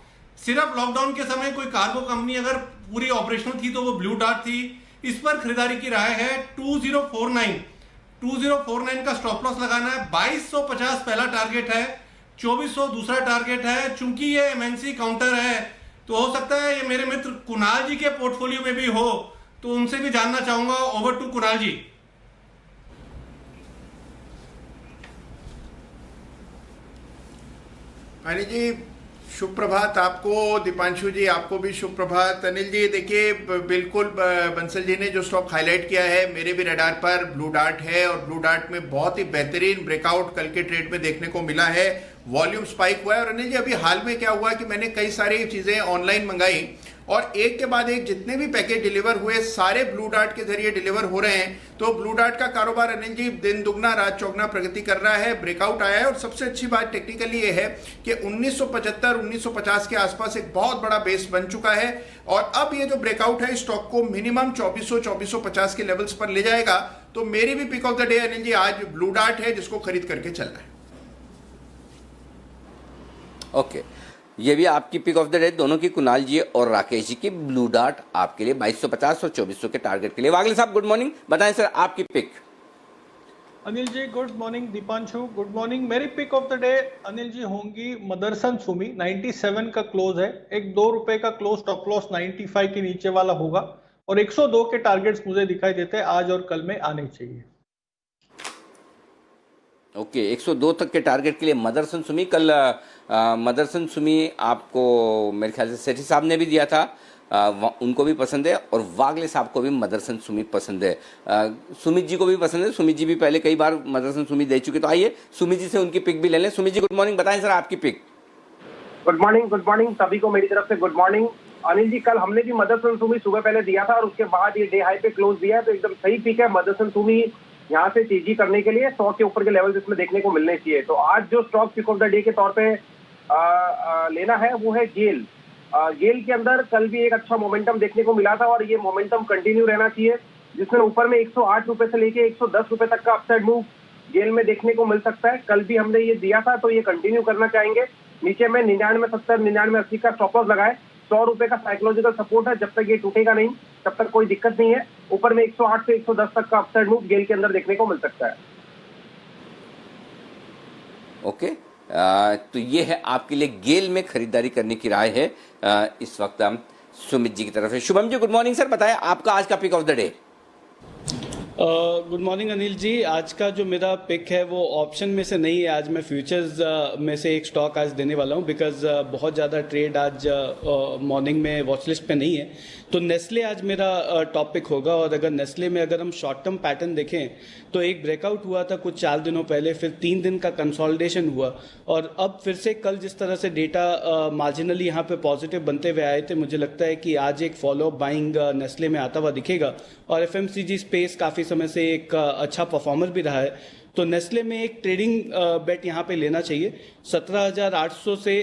सिर्फ लॉकडाउन के समय कोई कार्गो कंपनी अगर पूरी ऑपरेशनल थी तो वो ब्लू डार्ट थी। इस पर खरीदारी की राय है 2049 का स्टॉप लॉस लगाना है। 2250 पहला टारगेट है, 2400 दूसरा टारगेट है। चूंकि ये MNC काउंटर है तो हो सकता है ये मेरे मित्र कुणाल जी के पोर्टफोलियो में भी हो, तो उनसे भी जानना चाहूंगा। ओवर टू कुणाल जी। अनिल जी शुभ प्रभात आपको, दीपांशु जी आपको भी शुभ प्रभात। अनिल जी देखिए बिल्कुल बंसल जी ने जो स्टॉक हाईलाइट किया है मेरे भी रडार पर ब्लू डार्ट है और ब्लू डार्ट में बहुत ही बेहतरीन ब्रेकआउट कल के ट्रेड में देखने को मिला है। वॉल्यूम स्पाइक हुआ है और अनिल जी अभी हाल में क्या हुआ कि मैंने कई सारी चीजें ऑनलाइन मंगाई और एक के बाद एक जितने भी पैकेज डिलीवर हुए सारे ब्लू डार्ट के जरिए डिलीवर हो रहे हैं। तो ब्लू डार्ट का कारोबार अनिल जी दिन दुगना रात चौगुना प्रगति कर रहा है, ब्रेकआउट आया है। और सबसे अच्छी बात टेक्निकली ये है कि 1975 1950 के आसपास एक बहुत बड़ा बेस बन चुका है और अब ये जो ब्रेकआउट है स्टॉक को मिनिमम 2450 के लेवल्स पर ले जाएगा। तो मेरी भी pick of the day Anil ji आज ब्लू डार्ट है जिसको खरीद करके चलना है। ओके, ये भी आपकी पिक ऑफ द डे दोनों की, कुणाल जी और राकेश जी की। ब्लू डार्ट आपके लिए 2250 और 2400 के टारगेट के लिए। वागले साहब गुड मॉर्निंग, बताएं सर आपकी pick. Anil ji good morning, Deepanshu good morning. मेरी pick of the day Anil ji होंगी मदरसन सुमी, 97 का क्लोज है, एक ₹2 का क्लोज, स्टॉप लॉस 95 के नीचे वाला होगा और 102 के टारगेट्स मुझे दिखाई देते हैं आज और कल में आने चाहिए। ओके, 102 तक के टारगेट के लिए मदरसन सुमी। कल मदरसन सुमी आपको मेरे ख्याल से सेठी साहब ने भी दिया था, उनको भी पसंद है और वागले साहब को भी मदरसन सुमी पसंद है, सुमित जी को भी पसंद है। सुमित जी भी पहले कई बार मदरसन सुमी दे चुके, तो आइए सुमित जी से उनकी पिक भी ले लें। सुमित जी गुड मॉर्निंग, बताएं सर आपकी पिक। गुड मॉर्निंग सभी को मेरी तरफ से गुड मॉर्निंग। अनिल जी कल हमने भी मदरसन सुमी सुबह पहले दिया था और उसके बाद ये डे हाई पे क्लोज दिया है, तो एकदम सही पिक है। मदरसन सुमी यहाँ से तेजी करने के लिए 100 के ऊपर के लेवल इसमें देखने को मिलने चाहिए। तो आज जो stock pick of the day के तौर पे लेना है वो है गेल। गेल के अंदर कल भी एक अच्छा मोमेंटम देखने को मिला था और ये मोमेंटम कंटिन्यू रहना चाहिए, जिसमें ऊपर में 108 रुपए से लेके 110 रुपए तक का अपसाइड मूव गेल में देखने को मिल सकता है। कल भी हमने ये दिया था तो ये कंटिन्यू करना चाहेंगे। नीचे में 99.70 99.80 का स्टॉप लॉस लगाए, 100 रुपए का साइकोलॉजिकल सपोर्ट है, जब तक ये टूटेगा नहीं तब तक कोई दिक्कत नहीं है। ऊपर में 108 से 110 तक का अपसाइड मूव गेल के अंदर देखने को मिल सकता है। ओके, तो ये है आपके लिए गेल में खरीदारी करने की राय है इस वक्त हम सुमित जी की तरफ से। Shubham ji good morning sir, बताएं आपका आज का pick of the day. Good morning Anil ji, आज का जो मेरा पिक है वो ऑप्शन में से नहीं है, आज मैं फ्यूचर्स में से एक स्टॉक आज देने वाला हूँ बिकॉज बहुत ज़्यादा ट्रेड आज मॉर्निंग में वॉच लिस्ट पे नहीं है। तो नेस्ले आज मेरा टॉपिक होगा और अगर नेस्ले में अगर हम शॉर्ट टर्म पैटर्न देखें तो एक ब्रेकआउट हुआ था कुछ 4 दिनों पहले, फिर 3 दिन का कंसोलिडेशन हुआ और अब फिर से कल जिस तरह से डेटा मार्जिनली यहाँ पे पॉजिटिव बनते हुए आए थे, मुझे लगता है कि आज एक फॉलो अप बाइंग नेस्ले में आता हुआ दिखेगा और FMCG स्पेस काफ़ी समय से एक अच्छा परफॉर्मर भी रहा है। तो नेस्ले में एक ट्रेडिंग बेट यहाँ पे लेना चाहिए। 17,800 से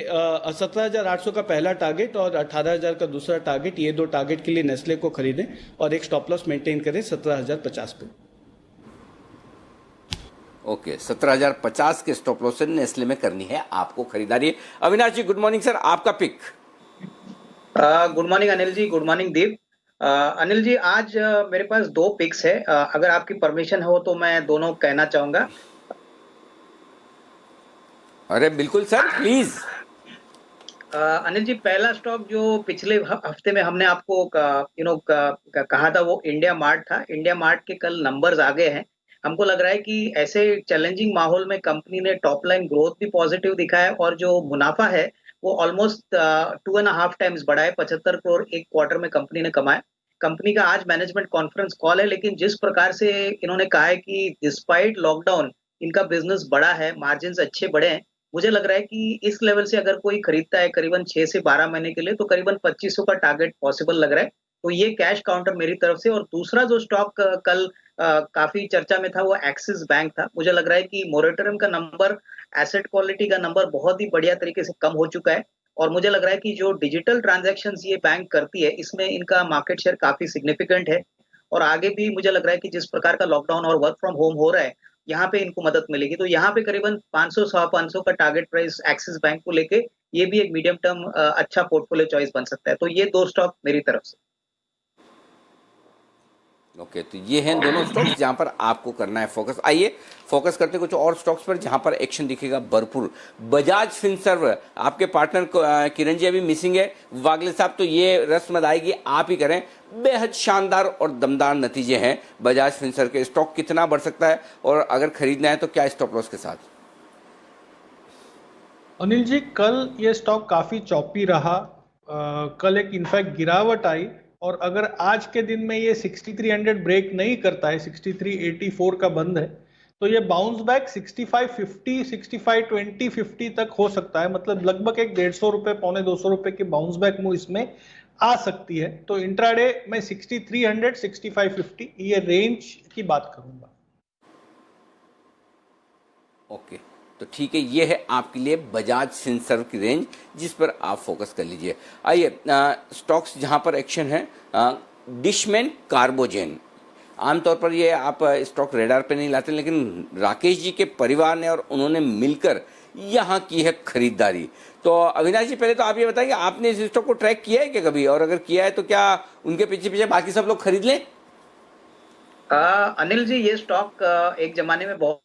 17,800 का पहला टारगेट और 18,000 का दूसरा टारगेट, ये 2 टारगेट के लिए नेस्ले को खरीदें और एक स्टॉप लॉस मेंटेन करें 17,050 पे। ओके, 17,050 के स्टॉप लॉस से नेस्ले में करनी है आपको खरीदारी। अविनाश जी गुड मॉर्निंग सर, आपका pick. Good morning Anil ji, good morning दीप। अनिल जी आज मेरे पास 2 पिक्स है, अगर आपकी परमिशन हो तो मैं दोनों कहना चाहूंगा। अरे बिल्कुल सर, प्लीज। अनिल जी पहला स्टॉक जो पिछले हफ्ते में हमने आपको कहा था वो इंडिया मार्ट था। इंडिया मार्ट के कल नंबर्स आ गए हैं। हमको लग रहा है कि ऐसे चैलेंजिंग माहौल में कंपनी ने टॉप लाइन ग्रोथ भी पॉजिटिव दिखाया और जो मुनाफा है वो ऑलमोस्ट 2.5 टाइम्स बढ़ा है। 75 करोड़ एक क्वार्टर में कंपनी ने कमाया। कंपनी का आज मैनेजमेंट कॉन्फ्रेंस कॉल है, लेकिन जिस प्रकार से इन्होंने कहा है कि डिस्पाइट लॉकडाउन इनका बिजनेस बड़ा है, मार्जिन अच्छे बढ़े हैं, मुझे लग रहा है कि इस लेवल से अगर कोई खरीदता है करीबन 6 से 12 महीने के लिए तो करीबन 2500 का टारगेट पॉसिबल लग रहा है। तो ये कैश काउंटर मेरी तरफ से। और दूसरा जो स्टॉक कल काफी चर्चा में था वो एक्सिस बैंक था। मुझे लग रहा है कि मोरेटोरियम का नंबर, एसेट क्वालिटी का नंबर बहुत ही बढ़िया तरीके से कम हो चुका है और मुझे लग रहा है कि जो डिजिटल ट्रांजैक्शंस ये बैंक करती है इसमें इनका मार्केट शेयर काफी सिग्निफिकेंट है और आगे भी मुझे लग रहा है कि जिस प्रकार का लॉकडाउन और वर्क फ्रॉम होम हो रहा है यहाँ पे इनको मदद मिलेगी। तो यहाँ पे करीबन 500 का टारगेट प्राइस एक्सिस बैंक को लेके ये भी एक मीडियम टर्म अच्छा पोर्टफोलियो चॉइस बन सकता है। तो ये 2 स्टॉक मेरी तरफ से। ओके, तो ये हैं दोनों स्टॉक्स जहां पर आपको करना है फोकस। आइए फोकस करते कुछ और स्टॉक्स पर जहां पर एक्शन दिखेगा भरपूर। बजाज फिनसर्व, आपके पार्टनर किरण जी अभी मिसिंग है। वागले साहब तो ये रस्म अदायगी आप ही करें, बेहद शानदार और दमदार नतीजे हैं बजाज फिनसर्व के। स्टॉक कितना बढ़ सकता है और अगर खरीदना है तो क्या स्टॉप लॉस के साथ? अनिल जी कल ये स्टॉक काफी चौपी रहा, कल एक इनफैक्ट गिरावट आई और अगर आज के दिन में ये 6300 ब्रेक नहीं करता है, 6384 का बंद है, तो ये बाउंस बैक 6550, 6520, 50 तक हो सकता है। मतलब लगभग एक 150 रुपए, 125 रुपए की बाउंस बैक मूव इसमें आ सकती है। तो इंट्राडे में 6300 6550 ये रेंज की बात करूंगा। ओके, तो ठीक है, ये है आपके लिए बजाज फिनसर्व की रेंज जिस पर आप फोकस कर लीजिए। आइए स्टॉक्स जहां पर एक्शन है, डिशमैन कार्बोजेन, आमतौर पर ये आप स्टॉक रेडार पे नहीं लाते, लेकिन राकेश जी के परिवार ने और उन्होंने मिलकर यहाँ की है खरीदारी। तो अविनाश जी, पहले तो आप ये बताइए, आपने इस स्टॉक को ट्रैक किया है क्या कभी, और अगर किया है तो क्या उनके पीछे पीछे बाकी सब लोग खरीद लें? अनिल जी, ये स्टॉक एक जमाने में बहुत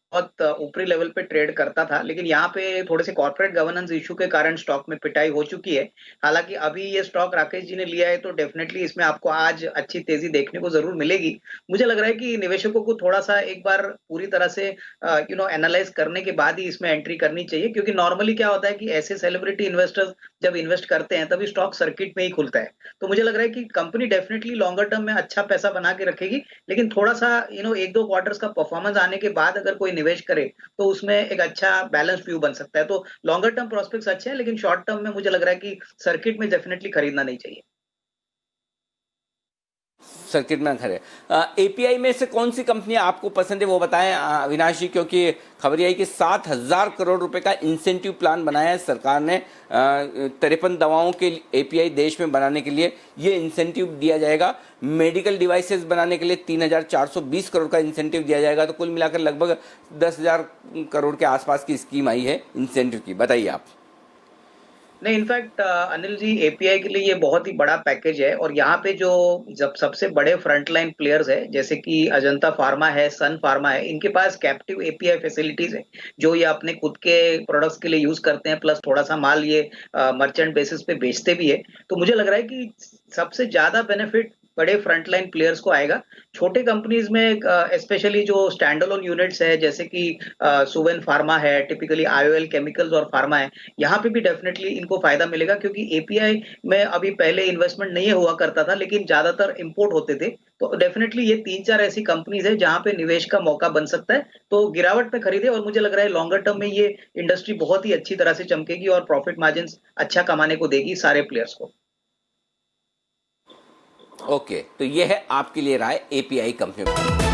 ऊपरी लेवल पे ट्रेड करता था, लेकिन यहाँ पे थोड़े से कॉर्पोरेट गवर्नेंस इशू के कारण स्टॉक में पिटाई हो चुकी है। हालांकि अभी ये स्टॉक राकेश जी ने लिया है तो डेफिनेटली इसमें आपको आज अच्छी तेजी देखने को जरूर मिलेगी। मुझे लग रहा है कि निवेशकों को थोड़ा सा एक बार पूरी तरह से एनालाइज करने के बाद ही इसमें एंट्री करनी चाहिए, क्योंकि नॉर्मली क्या होता है कि ऐसे सेलिब्रिटी इन्वेस्टर्स जब इन्वेस्ट करते हैं तभी स्टॉक सर्किट में ही खुलता है। तो मुझे लग रहा है कि कंपनी डेफिनेटली लॉन्गर टर्म में अच्छा पैसा बना के रखेगी, लेकिन थोड़ा सा एक दो क्वार्टर्स का परफॉर्मेंस आने के बाद अगर कोई निवेश करे तो उसमें एक अच्छा बैलेंस व्यू बन सकता है। तो लॉन्गर टर्म प्रोस्पेक्ट्स अच्छे हैं, लेकिन शॉर्ट टर्म में मुझे लग रहा है कि सर्किट में डेफिनेटली खरीदना नहीं चाहिए। सर्किट में खड़े। एपीआई में से कौन सी कंपनी आपको पसंद है वो बताएं अविनाश जी, क्योंकि खबर आई कि 7,000 करोड़ रुपए का इंसेंटिव प्लान बनाया है सरकार ने 53 दवाओं के एपीआई देश में बनाने के लिए। ये इंसेंटिव दिया जाएगा। मेडिकल डिवाइसेस बनाने के लिए 3,420 करोड़ का इंसेंटिव दिया जाएगा। तो कुल मिलाकर लगभग 10,000 करोड़ के आसपास की स्कीम आई है इंसेंटिव की। बताइए आप। नहीं, इनफैक्ट अनिल जी, एपीआई के लिए ये बहुत ही बड़ा पैकेज है, और यहाँ पे जो जब सबसे बड़े फ्रंटलाइन प्लेयर्स है जैसे कि अजंता फार्मा है, सन फार्मा है, इनके पास कैप्टिव एपीआई फैसिलिटीज है जो ये अपने खुद के प्रोडक्ट्स के लिए यूज करते हैं, प्लस थोड़ा सा माल ये मर्चेंट बेसिस पे बेचते भी है। तो मुझे लग रहा है कि सबसे ज्यादा बेनिफिट बड़े फ्रंटलाइन प्लेयर्स को आएगा। छोटे कंपनीज में स्पेशली जो स्टैंड अलोन यूनिट्स है जैसे कि सुवेन फार्मा है, टिपिकली आईओएल केमिकल्स और फार्मा है, यहाँ पे भी डेफिनेटली इनको फायदा मिलेगा, क्योंकि एपीआई में अभी पहले इन्वेस्टमेंट नहीं हुआ करता था, लेकिन ज्यादातर इंपोर्ट होते थे। तो डेफिनेटली ये 3-4 ऐसी कंपनीज है जहां पे निवेश का मौका बन सकता है। तो गिरावट में खरीदे, और मुझे लग रहा है लॉन्गर टर्म में ये इंडस्ट्री बहुत ही अच्छी तरह से चमकेगी और प्रॉफिट मार्जिन अच्छा कमाने को देगी सारे प्लेयर्स को। ओके, तो ये है आपके लिए राय एपीआई कंपनी।